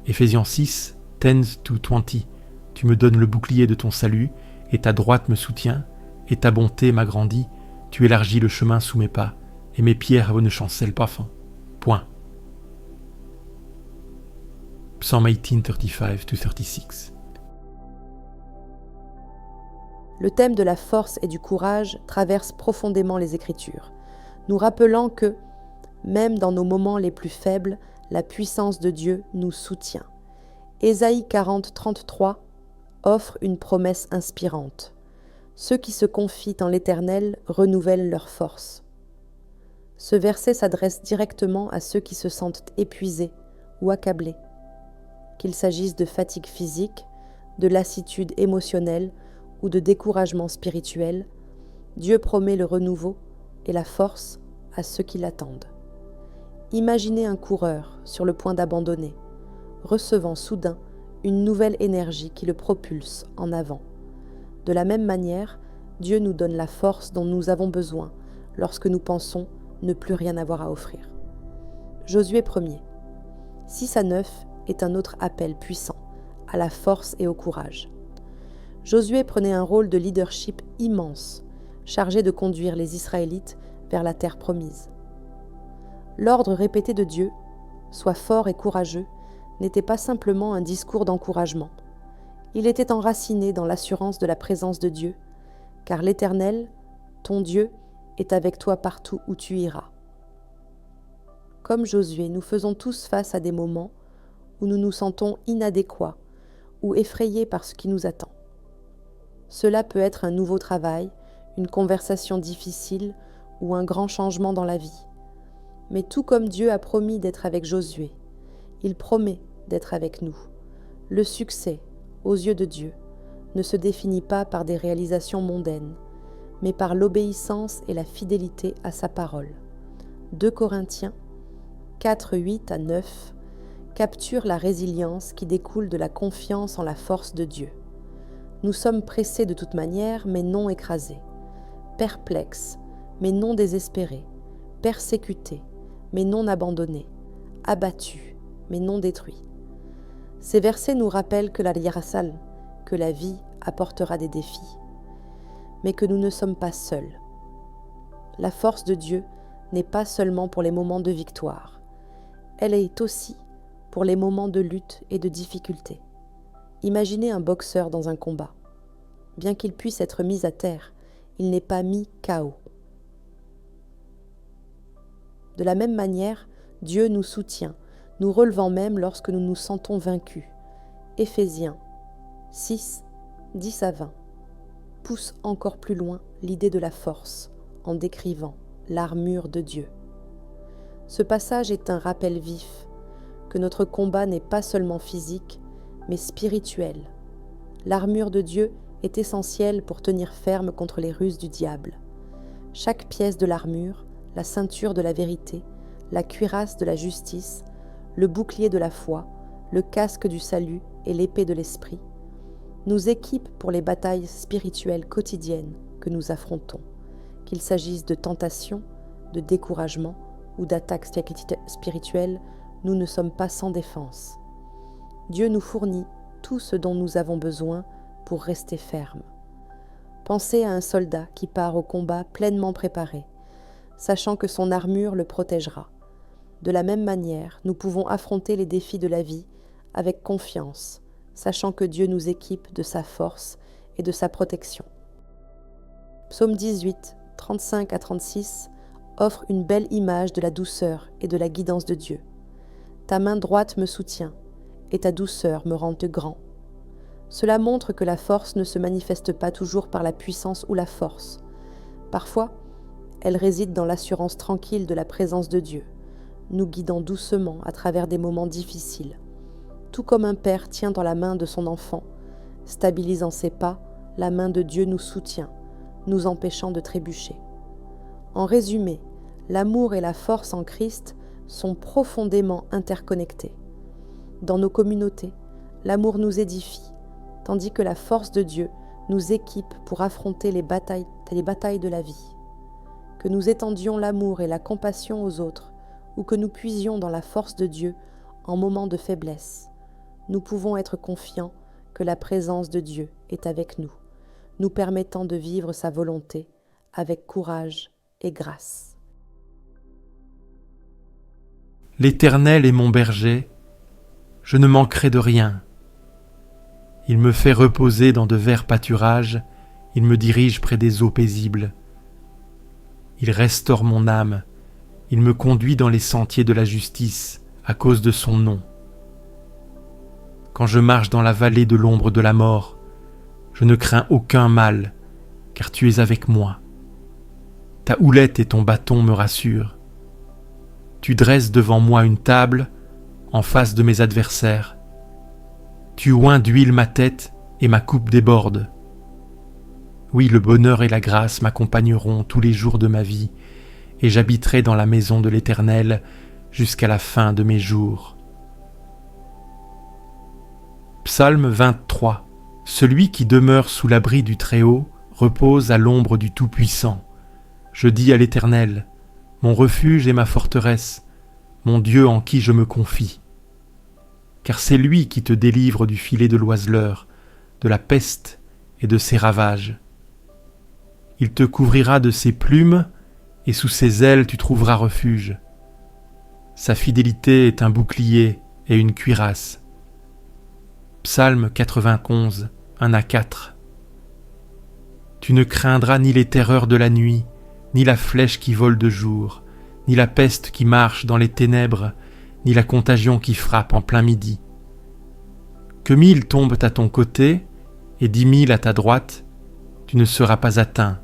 Éphésiens 6, 10-20. Tu me donnes le bouclier de ton salut, et ta droite me soutient, et ta bonté m'agrandit. Tu élargis le chemin sous mes pas, et mes pierres ne chancellent pas fin. Point. Psalm 18, 35-36. Le thème de la force et du courage traverse profondément les Écritures, nous rappelant que, même dans nos moments les plus faibles, la puissance de Dieu nous soutient. Ésaïe 40, 33 offre une promesse inspirante. Ceux qui se confient en l'Éternel renouvellent leur force. Ce verset s'adresse directement à ceux qui se sentent épuisés ou accablés, qu'il s'agisse de fatigue physique, de lassitude émotionnelle ou de découragement spirituel. Dieu promet le renouveau et la force à ceux qui l'attendent. Imaginez un coureur sur le point d'abandonner, recevant soudain une nouvelle énergie qui le propulse en avant. De la même manière, Dieu nous donne la force dont nous avons besoin lorsque nous pensons ne plus rien avoir à offrir. Josué 1er, 6-9 est un autre appel puissant à la force et au courage. Josué prenait un rôle de leadership immense, chargé de conduire les Israélites vers la terre promise. L'ordre répété de Dieu, « Sois fort et courageux », n'était pas simplement un discours d'encouragement. Il était enraciné dans l'assurance de la présence de Dieu, car l'Éternel, ton Dieu, est avec toi partout où tu iras. Comme Josué, nous faisons tous face à des moments où nous nous sentons inadéquats ou effrayés par ce qui nous attend. Cela peut être un nouveau travail, une conversation difficile ou un grand changement dans la vie. Mais tout comme Dieu a promis d'être avec Josué, il promet d'être avec nous. Le succès, aux yeux de Dieu, ne se définit pas par des réalisations mondaines, mais par l'obéissance et la fidélité à sa parole. 2 Corinthiens 4, 8-9 capture la résilience qui découle de la confiance en la force de Dieu. Nous sommes pressés de toute manière, mais non écrasés, perplexes, mais non désespérés, persécutés, mais non abandonnés, abattus, mais non détruits. Ces versets nous rappellent que la yarasal, que la vie apportera des défis, mais que nous ne sommes pas seuls. La force de Dieu n'est pas seulement pour les moments de victoire, elle est aussi pour les moments de lutte et de difficulté. Imaginez un boxeur dans un combat. Bien qu'il puisse être mis à terre, il n'est pas mis KO. De la même manière, Dieu nous soutient, nous relevant même lorsque nous nous sentons vaincus. Éphésiens 6, 10-20 pousse encore plus loin l'idée de la force en décrivant l'armure de Dieu. Ce passage est un rappel vif que notre combat n'est pas seulement physique, mais spirituel. L'armure de Dieu est essentielle pour tenir ferme contre les ruses du diable. Chaque pièce de l'armure, la ceinture de la vérité, la cuirasse de la justice, le bouclier de la foi, le casque du salut et l'épée de l'esprit, nous équipe pour les batailles spirituelles quotidiennes que nous affrontons, qu'il s'agisse de tentations, de découragement ou d'attaques spirituelles, nous ne sommes pas sans défense. Dieu nous fournit tout ce dont nous avons besoin pour rester fermes. Pensez à un soldat qui part au combat pleinement préparé, sachant que son armure le protégera. De la même manière, nous pouvons affronter les défis de la vie avec confiance, sachant que Dieu nous équipe de sa force et de sa protection. Psaume 18, 35 à 36 offre une belle image de la douceur et de la guidance de Dieu. Ta main droite me soutient, et ta douceur me rend grand. Cela montre que la force ne se manifeste pas toujours par la puissance ou la force. Parfois, elle réside dans l'assurance tranquille de la présence de Dieu, nous guidant doucement à travers des moments difficiles. Tout comme un père tient dans la main de son enfant, stabilisant ses pas, la main de Dieu nous soutient, nous empêchant de trébucher. En résumé, l'amour et la force en Christ sont profondément interconnectés. Dans nos communautés, l'amour nous édifie, tandis que la force de Dieu nous équipe pour affronter les batailles de la vie. Que nous étendions l'amour et la compassion aux autres, ou que nous puisions dans la force de Dieu en moments de faiblesse, nous pouvons être confiants que la présence de Dieu est avec nous, nous permettant de vivre sa volonté avec courage et grâce. L'Éternel est mon berger, je ne manquerai de rien. Il me fait reposer dans de verts pâturages, il me dirige près des eaux paisibles. Il restaure mon âme, il me conduit dans les sentiers de la justice à cause de son nom. Quand je marche dans la vallée de l'ombre de la mort, je ne crains aucun mal, car tu es avec moi. Ta houlette et ton bâton me rassurent. Tu dresses devant moi une table en face de mes adversaires. Tu oins d'huile ma tête et ma coupe déborde. Oui, le bonheur et la grâce m'accompagneront tous les jours de ma vie, et j'habiterai dans la maison de l'Éternel jusqu'à la fin de mes jours. Psaume 23. Celui qui demeure sous l'abri du Très-Haut repose à l'ombre du Tout-Puissant. Je dis à l'Éternel, mon refuge et ma forteresse, mon Dieu en qui je me confie. Car c'est lui qui te délivre du filet de l'oiseleur, de la peste et de ses ravages. Il te couvrira de ses plumes, et sous ses ailes tu trouveras refuge. Sa fidélité est un bouclier et une cuirasse. Psaume 91, 1 à 4. Tu ne craindras ni les terreurs de la nuit, ni la flèche qui vole de jour, ni la peste qui marche dans les ténèbres, ni la contagion qui frappe en plein midi. Que 1000 tombent à ton côté et 10 000 à ta droite, tu ne seras pas atteint.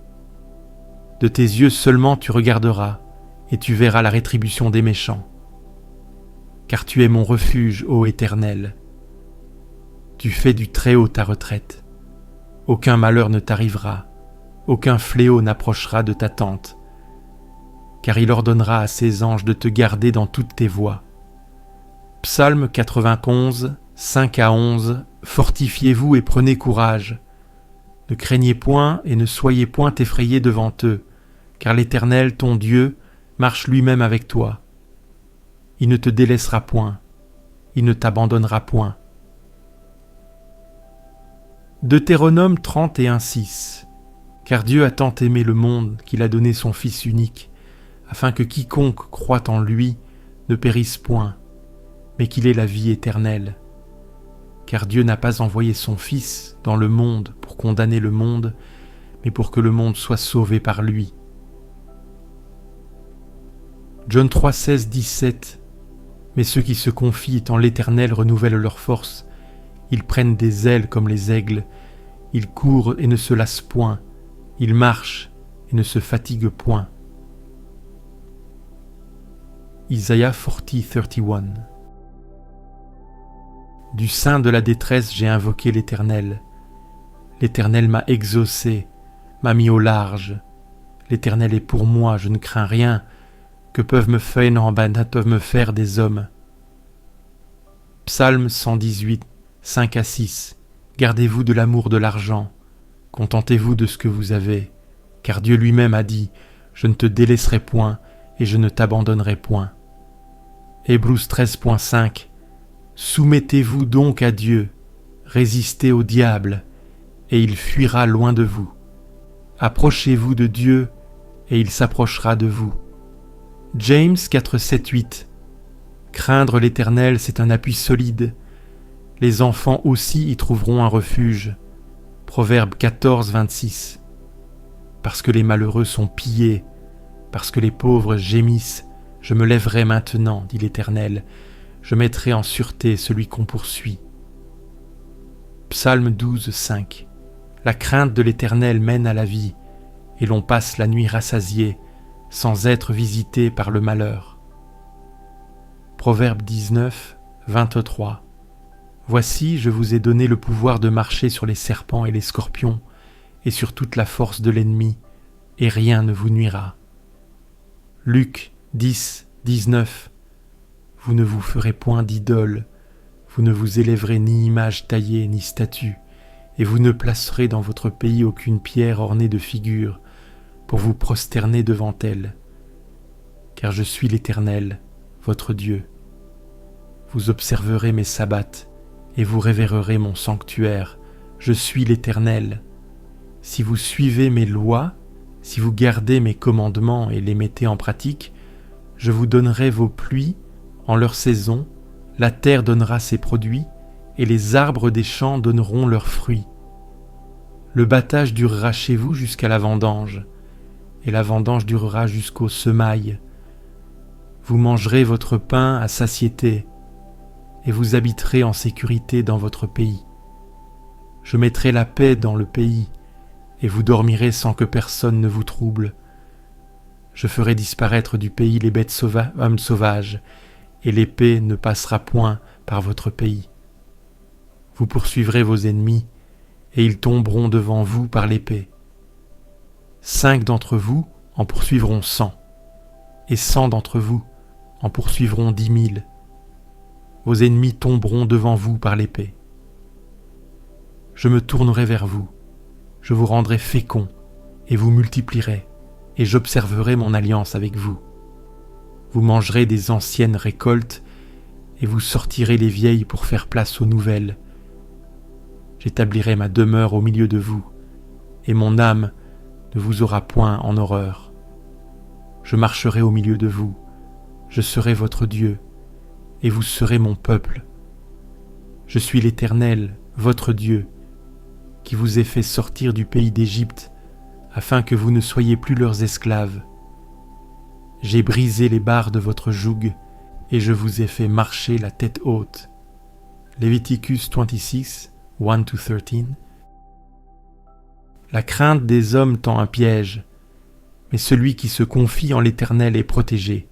De tes yeux seulement tu regarderas, et tu verras la rétribution des méchants. Car tu es mon refuge, ô Éternel. Tu fais du Très-Haut ta retraite. Aucun malheur ne t'arrivera, aucun fléau n'approchera de ta tente. Car il ordonnera à ses anges de te garder dans toutes tes voies. Psaume 91, 5 à 11. Fortifiez-vous et prenez courage. Ne craignez point et ne soyez point effrayés devant eux, car l'Éternel, ton Dieu, marche lui-même avec toi. Il ne te délaissera point, il ne t'abandonnera point. Deutéronome 31, 6. Car Dieu a tant aimé le monde qu'il a donné son Fils unique, afin que quiconque croit en lui ne périsse point, mais qu'il ait la vie éternelle. Car Dieu n'a pas envoyé son Fils dans le monde pour condamner le monde, mais pour que le monde soit sauvé par lui. John 3, 16, 17. Mais ceux qui se confient en l'Éternel renouvellent leur force. Ils prennent des ailes comme les aigles. Ils courent et ne se lassent point. Ils marchent et ne se fatiguent point. Isaïe 40, 31. Du sein de la détresse, j'ai invoqué l'Éternel. L'Éternel m'a exaucé, m'a mis au large. L'Éternel est pour moi, je ne crains rien. Que peuvent me faire des hommes? Psaume 118, 5 à 6. Gardez-vous de l'amour de l'argent, contentez-vous de ce que vous avez, car Dieu lui-même a dit « Je ne te délaisserai point et je ne t'abandonnerai point ». Hébreux 13.5 Soumettez-vous donc à Dieu, résistez au diable, et il fuira loin de vous. Approchez-vous de Dieu, et il s'approchera de vous. James 4.7.8 Craindre l'Éternel, c'est un appui solide. Les enfants aussi y trouveront un refuge. Proverbe 14.26 Parce que les malheureux sont pillés, parce que les pauvres gémissent, je me lèverai maintenant, dit l'Éternel, je mettrai en sûreté celui qu'on poursuit. Psaume 12.5 La crainte de l'Éternel mène à la vie, et l'on passe la nuit rassasié, sans être visité par le malheur. Proverbe 19.23 Voici, je vous ai donné le pouvoir de marcher sur les serpents et les scorpions, et sur toute la force de l'ennemi, et rien ne vous nuira. Luc 10.19 Vous ne vous ferez point d'idole, vous ne vous élèverez ni image taillée ni statue, et vous ne placerez dans votre pays aucune pierre ornée de figures, pour vous prosterner devant elle. Car je suis l'Éternel, votre Dieu. Vous observerez mes sabbats, et vous révérerez mon sanctuaire. Je suis l'Éternel. Si vous suivez mes lois, si vous gardez mes commandements et les mettez en pratique, je vous donnerai vos pluies en leur saison, la terre donnera ses produits, et les arbres des champs donneront leurs fruits. Le battage durera chez vous jusqu'à la vendange, et la vendange durera jusqu'aux semailles. Vous mangerez votre pain à satiété, et vous habiterez en sécurité dans votre pays. Je mettrai la paix dans le pays, et vous dormirez sans que personne ne vous trouble. Je ferai disparaître du pays les bêtes hommes sauvages, et l'épée ne passera point par votre pays. Vous poursuivrez vos ennemis, et ils tomberont devant vous par l'épée. 5 d'entre vous en poursuivront 100, et 100 d'entre vous en poursuivront 10 000. Vos ennemis tomberont devant vous par l'épée. Je me tournerai vers vous, je vous rendrai fécond, et vous multiplierez, et j'observerai mon alliance avec vous. Vous mangerez des anciennes récoltes, et vous sortirez les vieilles pour faire place aux nouvelles. J'établirai ma demeure au milieu de vous, et mon âme ne vous aura point en horreur. Je marcherai au milieu de vous, je serai votre Dieu, et vous serez mon peuple. Je suis l'Éternel, votre Dieu, qui vous ai fait sortir du pays d'Égypte, afin que vous ne soyez plus leurs esclaves. J'ai brisé les barres de votre joug, et je vous ai fait marcher la tête haute. Leviticus 26, 1-13 La crainte des hommes tend un piège, mais celui qui se confie en l'Éternel est protégé.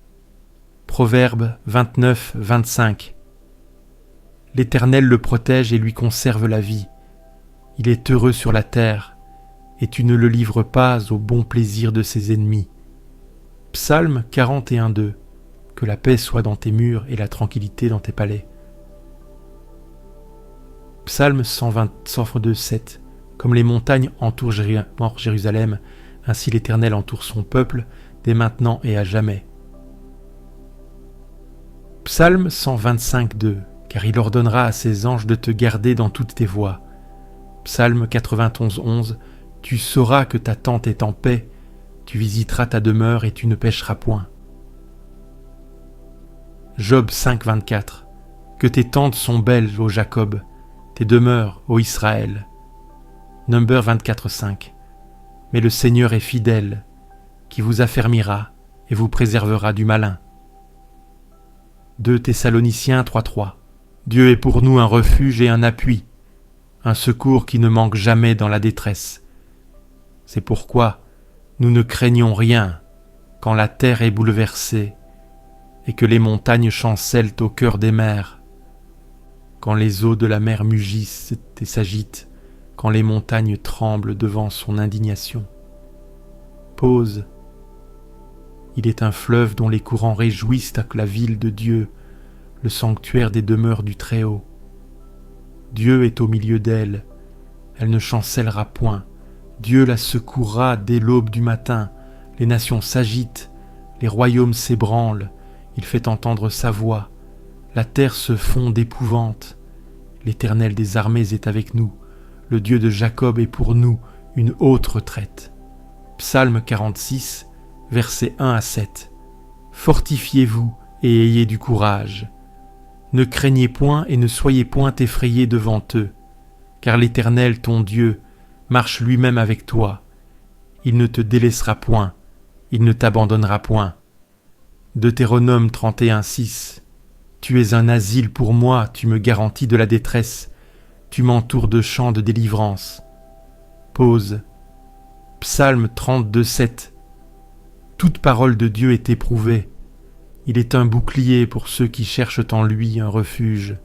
Proverbe 29, 25 L'Éternel le protège et lui conserve la vie. Il est heureux sur la terre, et tu ne le livres pas au bon plaisir de ses ennemis. Psaume 41.2 Que la paix soit dans tes murs et la tranquillité dans tes palais. Psaume 122.7 Comme les montagnes entourent Jérusalem, ainsi l'Éternel entoure son peuple, dès maintenant et à jamais. Psaume 125.2 Car il ordonnera à ses anges de te garder dans toutes tes voies. Psaume 91.11 Tu sauras que ta tente est en paix, tu visiteras ta demeure et tu ne pécheras point. Job 5.24 Que tes tentes sont belles, ô Jacob, tes demeures, ô Israël. Number 24.5 Mais le Seigneur est fidèle, qui vous affermira et vous préservera du malin. 2 Thessaloniciens 3.3 Dieu est pour nous un refuge et un appui, un secours qui ne manque jamais dans la détresse. C'est pourquoi nous ne craignons rien quand la terre est bouleversée et que les montagnes chancellent au cœur des mers, quand les eaux de la mer mugissent et s'agitent, quand les montagnes tremblent devant son indignation. Pause. Il est un fleuve dont les courants réjouissent à la ville de Dieu, le sanctuaire des demeures du Très-Haut. Dieu est au milieu d'elle, elle ne chancellera point. Dieu la secourra dès l'aube du matin. Les nations s'agitent, les royaumes s'ébranlent, il fait entendre sa voix. La terre se fond d'épouvante. L'Éternel des armées est avec nous. Le Dieu de Jacob est pour nous une haute retraite. Psaume 46, versets 1 à 7. Fortifiez-vous et ayez du courage. Ne craignez point et ne soyez point effrayés devant eux, car l'Éternel ton Dieu marche lui-même avec toi. Il ne te délaissera point, il ne t'abandonnera point. Deutéronome 31, 6. Tu es un asile pour moi, tu me garantis de la détresse, tu m'entoures de chants de délivrance. Pause. Psaume 32, 7. Toute parole de Dieu est éprouvée. Il est un bouclier pour ceux qui cherchent en lui un refuge.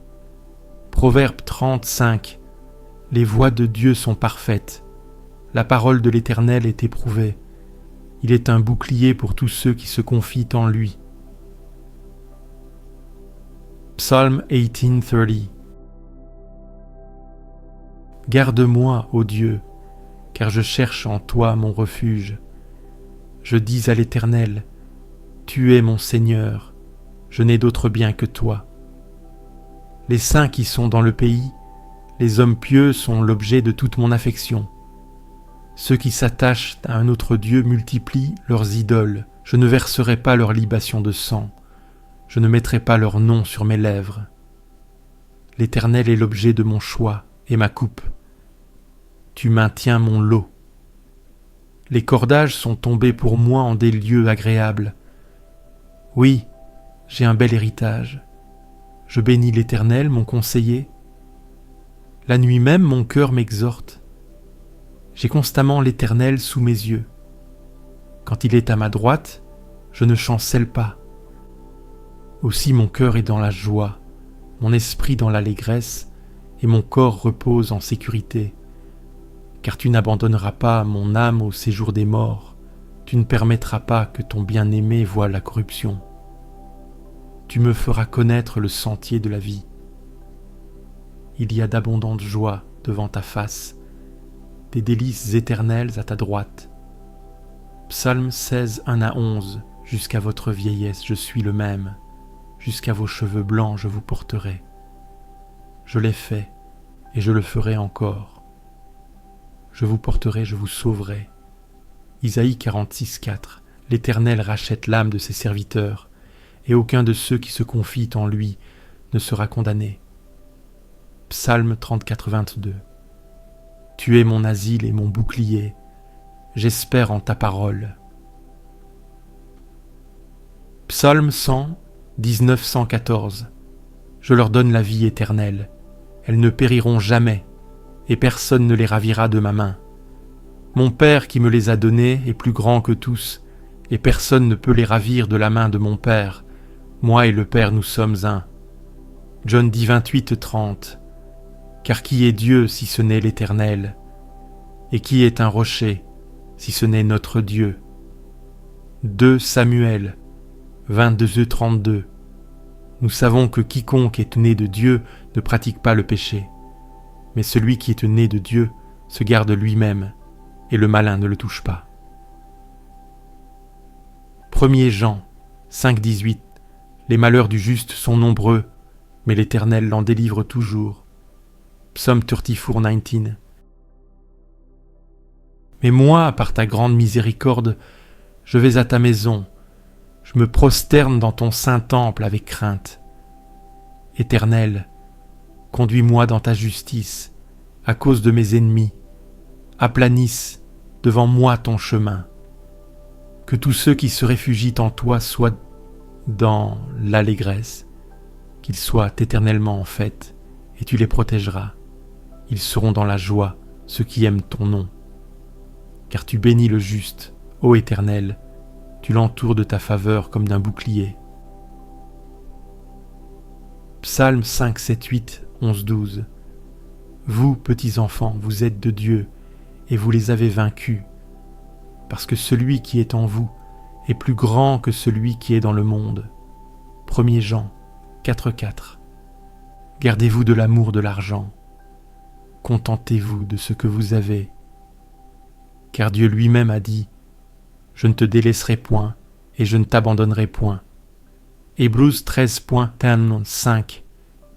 Proverbe 35. Les voies de Dieu sont parfaites. La parole de l'Éternel est éprouvée. Il est un bouclier pour tous ceux qui se confient en lui. Psalm 18:30. Garde-moi, ô Dieu, car je cherche en toi mon refuge. Je dis à l'Éternel, tu es mon Seigneur, je n'ai d'autre bien que toi. Les saints qui sont dans le pays, les hommes pieux sont l'objet de toute mon affection. Ceux qui s'attachent à un autre Dieu multiplient leurs idoles. Je ne verserai pas leur libation de sang. Je ne mettrai pas leur nom sur mes lèvres. L'Éternel est l'objet de mon choix et ma coupe. Tu maintiens mon lot. Les cordages sont tombés pour moi en des lieux agréables. Oui, j'ai un bel héritage. Je bénis l'Éternel, mon conseiller. La nuit même, mon cœur m'exhorte. J'ai constamment l'Éternel sous mes yeux. Quand il est à ma droite, je ne chancelle pas. Aussi mon cœur est dans la joie, mon esprit dans l'allégresse, et mon corps repose en sécurité. Car tu n'abandonneras pas mon âme au séjour des morts, tu ne permettras pas que ton bien-aimé voie la corruption. Tu me feras connaître le sentier de la vie. Il y a d'abondantes joies devant ta face, des délices éternelles à ta droite. Psaume 16, 1 à 11. Jusqu'à votre vieillesse, je suis le même. Jusqu'à vos cheveux blancs, je vous porterai. Je l'ai fait, et je le ferai encore. Je vous porterai, je vous sauverai. Isaïe 46, 4. L'Éternel rachète l'âme de ses serviteurs, et aucun de ceux qui se confient en lui ne sera condamné. Psaume 34, 22. Tu es mon asile et mon bouclier, j'espère en ta parole. Psaume 100, 19, 114. Je leur donne la vie éternelle, elles ne périront jamais, et personne ne les ravira de ma main. Mon Père qui me les a donnés est plus grand que tous, et personne ne peut les ravir de la main de mon Père. Moi et le Père, nous sommes un. John 10, 28, 30. Car qui est Dieu si ce n'est l'Éternel? Et qui est un rocher si ce n'est notre Dieu? 2 Samuel 22, 32. Nous savons que quiconque est né de Dieu ne pratique pas le péché, mais celui qui est né de Dieu se garde lui-même, et le malin ne le touche pas. 1 Jean 5, 18. Les malheurs du juste sont nombreux, mais l'Éternel l'en délivre toujours. Psaume 34, 19. Mais moi, par ta grande miséricorde, je vais à ta maison, je me prosterne dans ton saint temple avec crainte. Éternel, conduis-moi dans ta justice, à cause de mes ennemis, aplanisse devant moi ton chemin. Que tous ceux qui se réfugient en toi soient dans l'allégresse, qu'ils soient éternellement en fête, et tu les protégeras. Ils seront dans la joie, ceux qui aiment ton nom. Car tu bénis le juste, ô Éternel, tu l'entoures de ta faveur comme d'un bouclier. Psaume 5, 7, 8, 11, 12. Vous, petits enfants, vous êtes de Dieu, et vous les avez vaincus, parce que celui qui est en vous est plus grand que celui qui est dans le monde. 1 Jean 4, 4. Gardez-vous de l'amour de l'argent. contentez-vous de ce que vous avez. Car Dieu lui-même a dit, « Je ne te délaisserai point et je ne t'abandonnerai point. » Hébreux 13.5.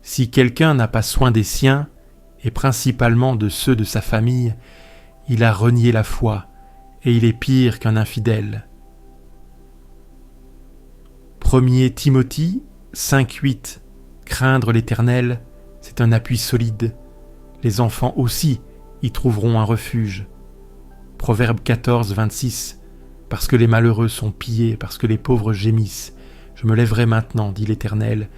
Si quelqu'un n'a pas soin des siens, et principalement de ceux de sa famille, il a renié la foi, et il est pire qu'un infidèle. 1 Timothée 5.8. Craindre l'Éternel, c'est un appui solide. Les enfants aussi y trouveront un refuge. Proverbe 14.26. Parce que les malheureux sont pillés, parce que les pauvres gémissent, je me lèverai maintenant, dit l'Éternel,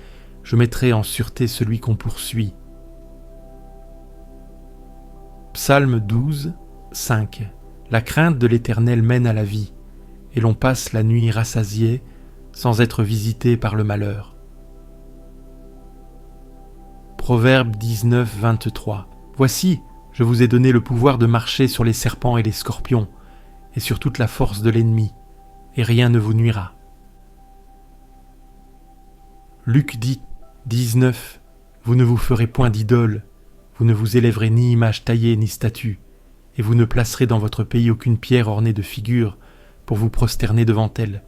je mettrai en sûreté celui qu'on poursuit. Psaume 12, 5. La crainte de l'Éternel mène à la vie, et l'on passe la nuit rassasié, sans être visité par le malheur. Proverbe 19, 23. Voici, je vous ai donné le pouvoir de marcher sur les serpents et les scorpions, et sur toute la force de l'ennemi, et rien ne vous nuira. Luc dit, 19. Vous ne vous ferez point d'idole, vous ne vous élèverez ni image taillée ni statue, et vous ne placerez dans votre pays aucune pierre ornée de figures pour vous prosterner devant elle.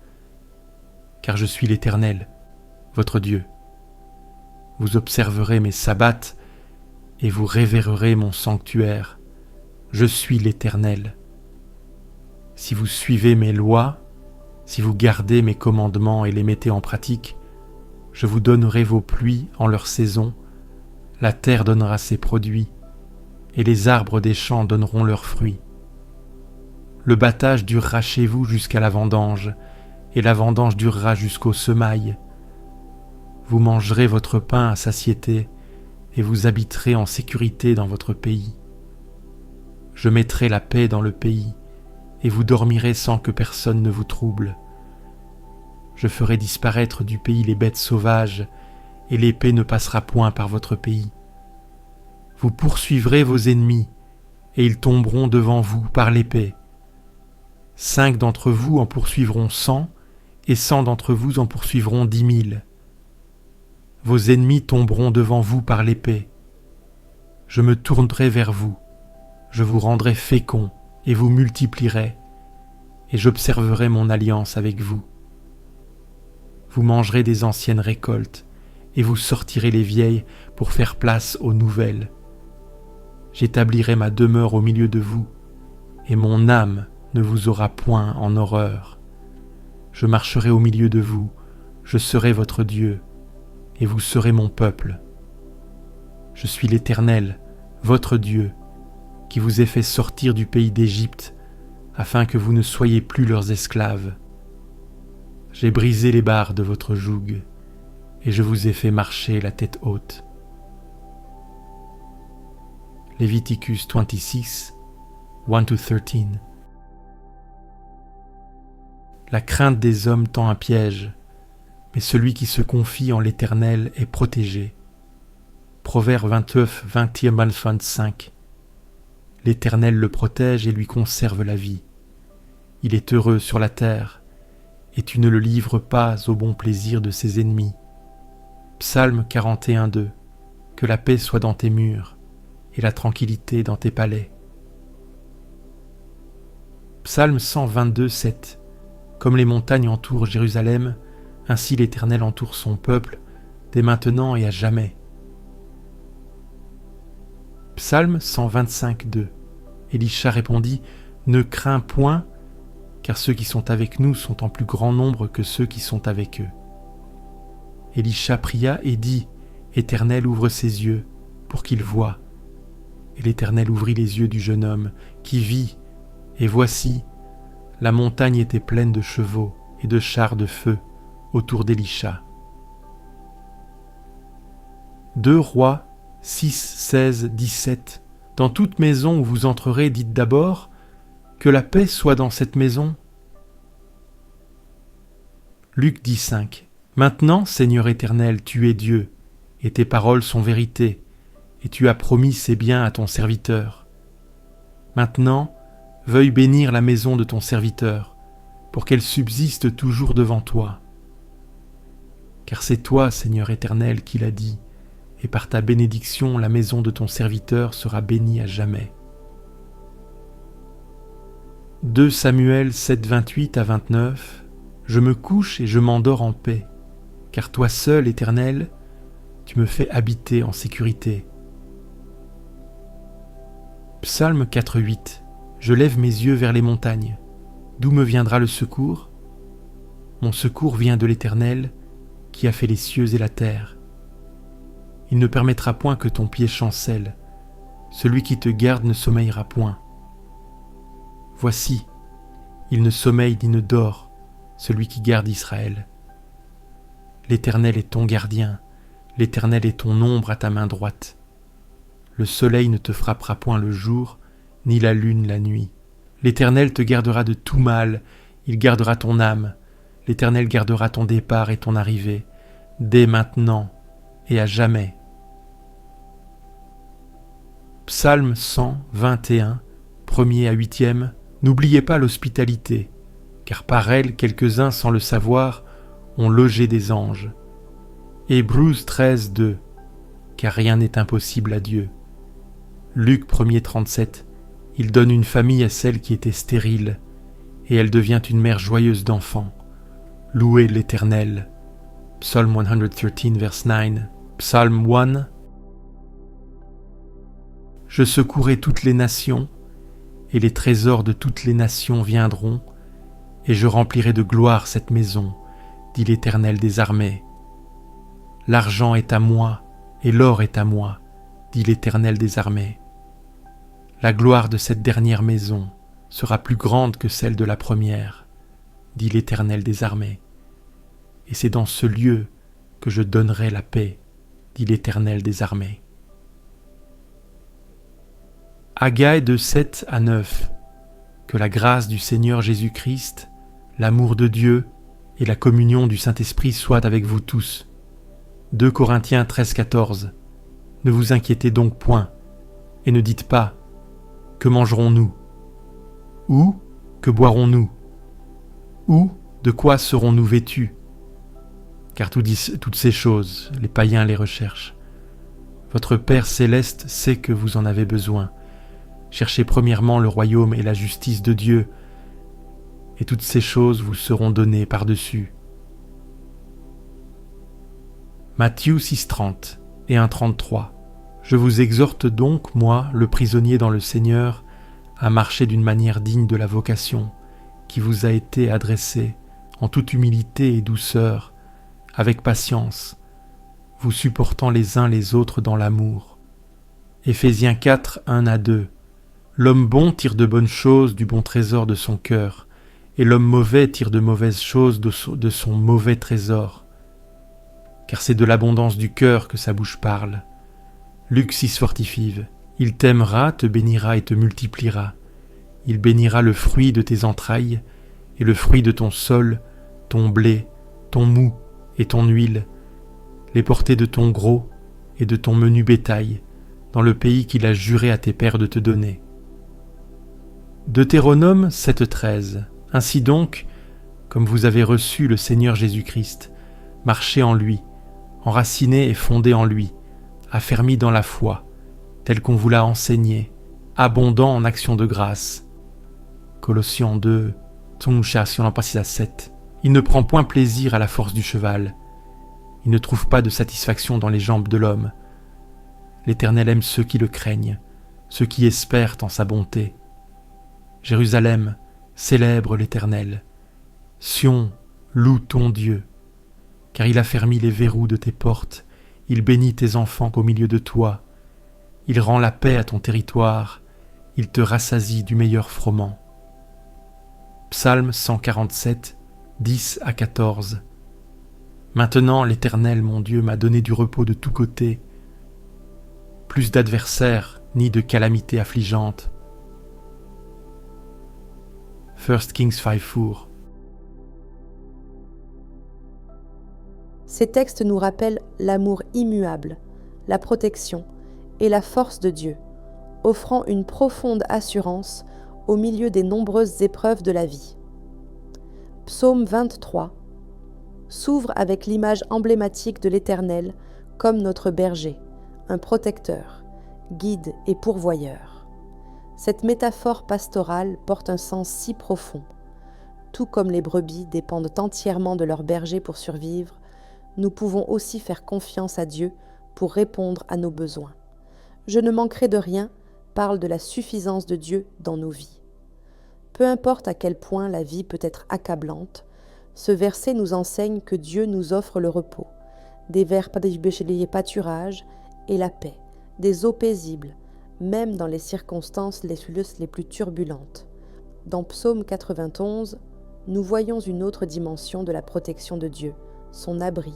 Car je suis l'Éternel, votre Dieu. Vous observerez mes sabbats, et vous révérerez mon sanctuaire. Je suis l'Éternel. Si vous suivez mes lois, si vous gardez mes commandements et les mettez en pratique, je vous donnerai vos pluies en leur saison, la terre donnera ses produits, et les arbres des champs donneront leurs fruits. Le battage durera chez vous jusqu'à la vendange, et la vendange durera jusqu'aux semailles. Vous mangerez votre pain à satiété, et vous habiterez en sécurité dans votre pays. Je mettrai la paix dans le pays, et vous dormirez sans que personne ne vous trouble. Je ferai disparaître du pays les bêtes sauvages, et l'épée ne passera point par votre pays. Vous poursuivrez vos ennemis, et ils tomberont devant vous par l'épée. 5 d'entre vous en poursuivront 100, et 100 d'entre vous en poursuivront 10 000. Vos ennemis tomberont devant vous par l'épée. Je me tournerai vers vous, je vous rendrai féconds, et vous multiplierez, et j'observerai mon alliance avec vous. Vous mangerez des anciennes récoltes, et vous sortirez les vieilles pour faire place aux nouvelles. J'établirai ma demeure au milieu de vous, et mon âme ne vous aura point en horreur. Je marcherai au milieu de vous, je serai votre Dieu, et vous serez mon peuple. Je suis l'Éternel, votre Dieu, qui vous ai fait sortir du pays d'Égypte, afin que vous ne soyez plus leurs esclaves. J'ai brisé les barres de votre joug, et je vous ai fait marcher la tête haute. Leviticus 26, 1-13. La crainte des hommes tend un piège, mais celui qui se confie en l'Éternel est protégé. Proverbe 29, 25. L'Éternel le protège et lui conserve la vie. Il est heureux sur la terre, et tu ne le livres pas au bon plaisir de ses ennemis. Psaume 41:2. Que la paix soit dans tes murs, et la tranquillité dans tes palais. Psaume 122:7. Comme les montagnes entourent Jérusalem, ainsi l'Éternel entoure son peuple, dès maintenant et à jamais. Psaume 125:2. Élisha répondit, « Ne crains point, car ceux qui sont avec nous sont en plus grand nombre que ceux qui sont avec eux. » Élisha pria et dit, « Éternel, ouvre ses yeux, pour qu'il voie. » Et l'Éternel ouvrit les yeux du jeune homme, qui vit, et voici, la montagne était pleine de chevaux et de chars de feu autour d'Élisha. 2 Rois 6, 16, 17. Dans toute maison où vous entrerez, dites d'abord, que la paix soit dans cette maison. Luc 10:5. Maintenant, Seigneur éternel, tu es Dieu, et tes paroles sont vérité, et tu as promis ces biens à ton serviteur. Maintenant, veuille bénir la maison de ton serviteur, pour qu'elle subsiste toujours devant toi. Car c'est toi, Seigneur éternel, qui l'as dit, et par ta bénédiction la maison de ton serviteur sera bénie à jamais. 2 Samuel 7, 28 à 29. Je me couche et je m'endors en paix, car toi seul, Éternel, tu me fais habiter en sécurité. Psaume 4, 8. Je lève mes yeux vers les montagnes. D'où me viendra le secours ? Mon secours vient de l'Éternel, qui a fait les cieux et la terre. Il ne permettra point que ton pied chancelle. Celui qui te garde ne sommeillera point. Voici, il ne sommeille ni ne dort, celui qui garde Israël. L'Éternel est ton gardien, l'Éternel est ton ombre à ta main droite. Le soleil ne te frappera point le jour, ni la lune la nuit. L'Éternel te gardera de tout mal, il gardera ton âme. L'Éternel gardera ton départ et ton arrivée, dès maintenant et à jamais. Psaume 121, 1er à 8e. N'oubliez pas l'hospitalité, car par elle, quelques-uns, sans le savoir, ont logé des anges. Hébreux 13, 2. Car rien n'est impossible à Dieu. Luc 1er 37. Il donne une famille à celle qui était stérile, et elle devient une mère joyeuse d'enfants. Louez l'Éternel. Psalm 113, verse 9. Psalm 1. Je secouerai toutes les nations, et les trésors de toutes les nations viendront, et je remplirai de gloire cette maison, dit l'Éternel des armées. L'argent est à moi, et l'or est à moi, dit l'Éternel des armées. La gloire de cette dernière maison sera plus grande que celle de la première, dit l'Éternel des armées. Et c'est dans ce lieu que je donnerai la paix, dit l'Éternel des armées. Agai de 7 à 9. Que la grâce du Seigneur Jésus-Christ, l'amour de Dieu et la communion du Saint-Esprit soient avec vous tous. 2 Corinthiens 13, 14. Ne vous inquiétez donc point, et ne dites pas « Que mangerons-nous » ou « Que boirons-nous » ou « De quoi serons-nous vêtus » Car toutes ces choses, les païens les recherchent. Votre Père céleste sait que vous en avez besoin. Cherchez premièrement le royaume et la justice de Dieu, et toutes ces choses vous seront données par-dessus. Matthieu 6,30 et 1,33. Je vous exhorte donc, moi, le prisonnier dans le Seigneur, à marcher d'une manière digne de la vocation qui vous a été adressée, en toute humilité et douceur, avec patience, vous supportant les uns les autres dans l'amour. Éphésiens 4, 1 à 2. L'homme bon tire de bonnes choses du bon trésor de son cœur, et l'homme mauvais tire de mauvaises choses de son mauvais trésor. Car c'est de l'abondance du cœur que sa bouche parle. Luc 6 fortifive. Il t'aimera, te bénira et te multipliera. Il bénira le fruit de tes entrailles, et le fruit de ton sol, ton blé, ton mou et ton huile, les portées de ton gros et de ton menu bétail, dans le pays qu'il a juré à tes pères de te donner. Deutéronome 7,13. Ainsi donc, comme vous avez reçu le Seigneur Jésus-Christ, marchez en lui, enracinés et fondés en lui, affermis dans la foi, tel qu'on vous l'a enseigné, abondant en actions de grâce. Colossiens 2, 7. Il ne prend point plaisir à la force du cheval. Il ne trouve pas de satisfaction dans les jambes de l'homme. L'Éternel aime ceux qui le craignent, ceux qui espèrent en sa bonté. Jérusalem, célèbre l'Éternel. Sion, loue ton Dieu. Car il a fermé les verrous de tes portes, il bénit tes enfants au milieu de toi. Il rend la paix à ton territoire, il te rassasie du meilleur froment. Psaume 147, 10 à 14. Maintenant l'Éternel, mon Dieu, m'a donné du repos de tous côtés, plus d'adversaires ni de calamités affligeantes. 1 Kings 5:4. Ces textes nous rappellent l'amour immuable, la protection et la force de Dieu, offrant une profonde assurance au milieu des nombreuses épreuves de la vie. Psaume 23 s'ouvre avec l'image emblématique de l'Éternel comme notre berger, un protecteur, guide et pourvoyeur. Cette métaphore pastorale porte un sens si profond. Tout comme les brebis dépendent entièrement de leur berger pour survivre, nous pouvons aussi faire confiance à Dieu pour répondre à nos besoins. Je ne manquerai de rien parle de la suffisance de Dieu dans nos vies. Peu importe à quel point la vie peut être accablante, ce verset nous enseigne que Dieu nous offre le repos, des verts pâturages et la paix, des eaux paisibles, même dans les circonstances les plus turbulentes. Dans Psaume 91, nous voyons une autre dimension de la protection de Dieu, son abri.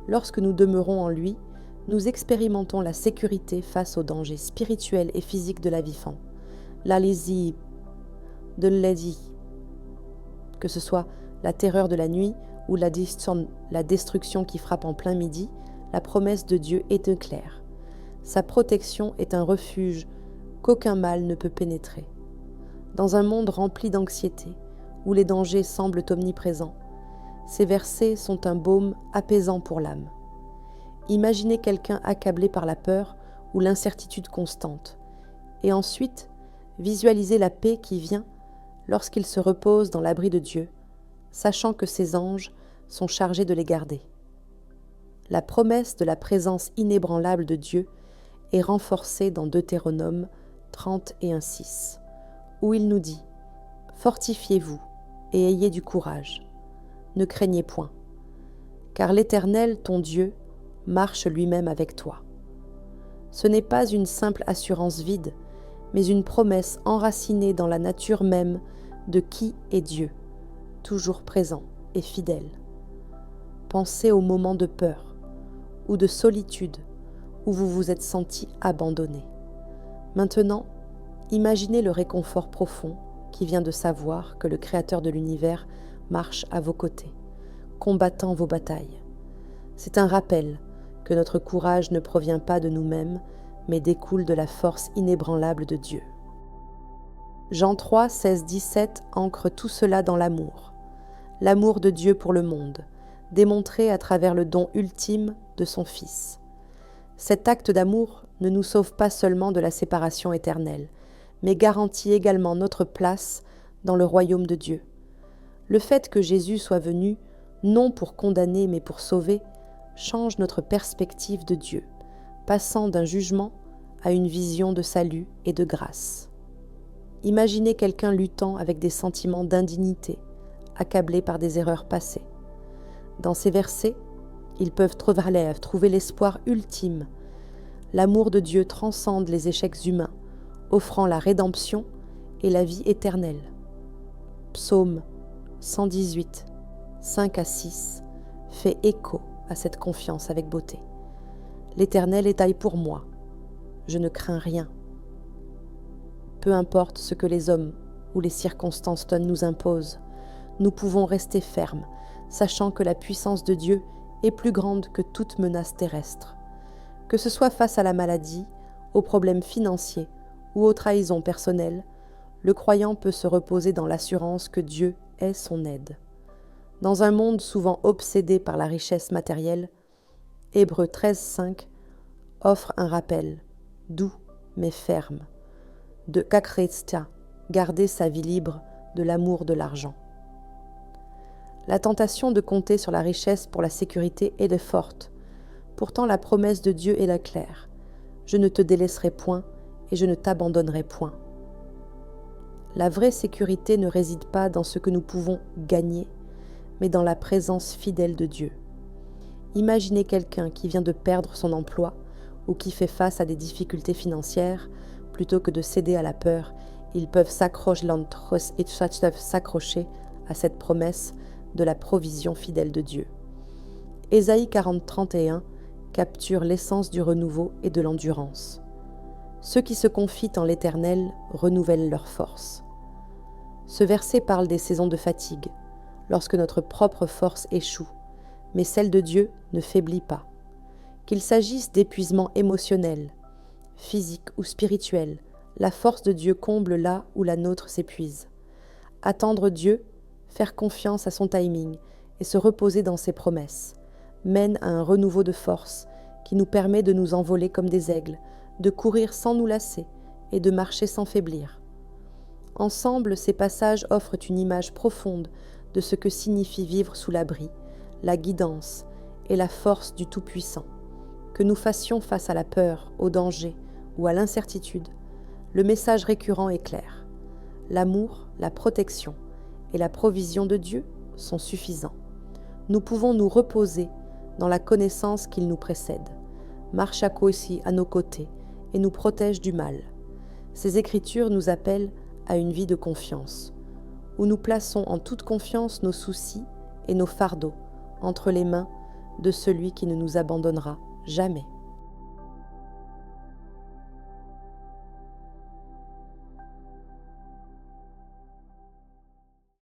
Lorsque nous demeurons en lui, nous expérimentons la sécurité face aux dangers spirituels et physiques de la vie. L'alisi de l'Edi, que ce soit la terreur de la nuit ou la destruction qui frappe en plein midi, la promesse de Dieu est claire. Sa protection est un refuge qu'aucun mal ne peut pénétrer. Dans un monde rempli d'anxiété, où les dangers semblent omniprésents, ces versets sont un baume apaisant pour l'âme. Imaginez quelqu'un accablé par la peur ou l'incertitude constante, et ensuite visualisez la paix qui vient lorsqu'il se repose dans l'abri de Dieu, sachant que ses anges sont chargés de les garder. La promesse de la présence inébranlable de Dieu est renforcée dans Deutéronome 31:6, où il nous dit « Fortifiez-vous et ayez du courage, ne craignez point, car l'Éternel, ton Dieu, marche lui-même avec toi. » Ce n'est pas une simple assurance vide, mais une promesse enracinée dans la nature même de qui est Dieu, toujours présent et fidèle. Pensez aux moments de peur ou de solitude où vous vous êtes senti abandonné. Maintenant, imaginez le réconfort profond qui vient de savoir que le Créateur de l'univers marche à vos côtés, combattant vos batailles. C'est un rappel que notre courage ne provient pas de nous-mêmes, mais découle de la force inébranlable de Dieu. Jean 3, 16-17 ancre tout cela dans l'amour. L'amour de Dieu pour le monde, démontré à travers le don ultime de son Fils. Cet acte d'amour ne nous sauve pas seulement de la séparation éternelle, mais garantit également notre place dans le royaume de Dieu. Le fait que Jésus soit venu, non pour condamner mais pour sauver, change notre perspective de Dieu, passant d'un jugement à une vision de salut et de grâce. Imaginez quelqu'un luttant avec des sentiments d'indignité, accablé par des erreurs passées. Dans ces versets, ils peuvent trouver l'espoir ultime. L'amour de Dieu transcende les échecs humains, offrant la rédemption et la vie éternelle. Psaume 118, 5-6 fait écho à cette confiance avec beauté. L'Éternel est taille pour moi, je ne crains rien. Peu importe ce que les hommes ou les circonstances nous imposent, nous pouvons rester fermes, sachant que la puissance de Dieu est plus grande que toute menace terrestre. Que ce soit face à la maladie, aux problèmes financiers ou aux trahisons personnelles, le croyant peut se reposer dans l'assurance que Dieu est son aide. Dans un monde souvent obsédé par la richesse matérielle, Hébreux 13:5 offre un rappel, doux mais ferme, de kakrestia, garder sa vie libre de l'amour de l'argent. La tentation de compter sur la richesse pour la sécurité est forte. Pourtant la promesse de Dieu est claire. Je ne te délaisserai point et je ne t'abandonnerai point. La vraie sécurité ne réside pas dans ce que nous pouvons gagner, mais dans la présence fidèle de Dieu. Imaginez quelqu'un qui vient de perdre son emploi ou qui fait face à des difficultés financières. Plutôt que de céder à la peur, ils peuvent s'accrocher à cette promesse de la provision fidèle de Dieu. Ésaïe 40:31 capture l'essence du renouveau et de l'endurance. Ceux qui se confient en l'Éternel renouvellent leur force. Ce verset parle des saisons de fatigue, lorsque notre propre force échoue, mais celle de Dieu ne faiblit pas. Qu'il s'agisse d'épuisement émotionnel, physique ou spirituel, la force de Dieu comble là où la nôtre s'épuise. Attendre Dieu, faire confiance à son timing et se reposer dans ses promesses mène à un renouveau de force qui nous permet de nous envoler comme des aigles, de courir sans nous lasser et de marcher sans faiblir. Ensemble, ces passages offrent une image profonde de ce que signifie vivre sous l'abri, la guidance et la force du Tout-Puissant. Que nous fassions face à la peur, au danger ou à l'incertitude, le message récurrent est clair. L'amour, la protection et la provision de Dieu sont suffisants. Nous pouvons nous reposer dans la connaissance qu'il nous précède, marche aussi à nos côtés et nous protège du mal. Ces écritures nous appellent à une vie de confiance, où nous plaçons en toute confiance nos soucis et nos fardeaux entre les mains de celui qui ne nous abandonnera jamais.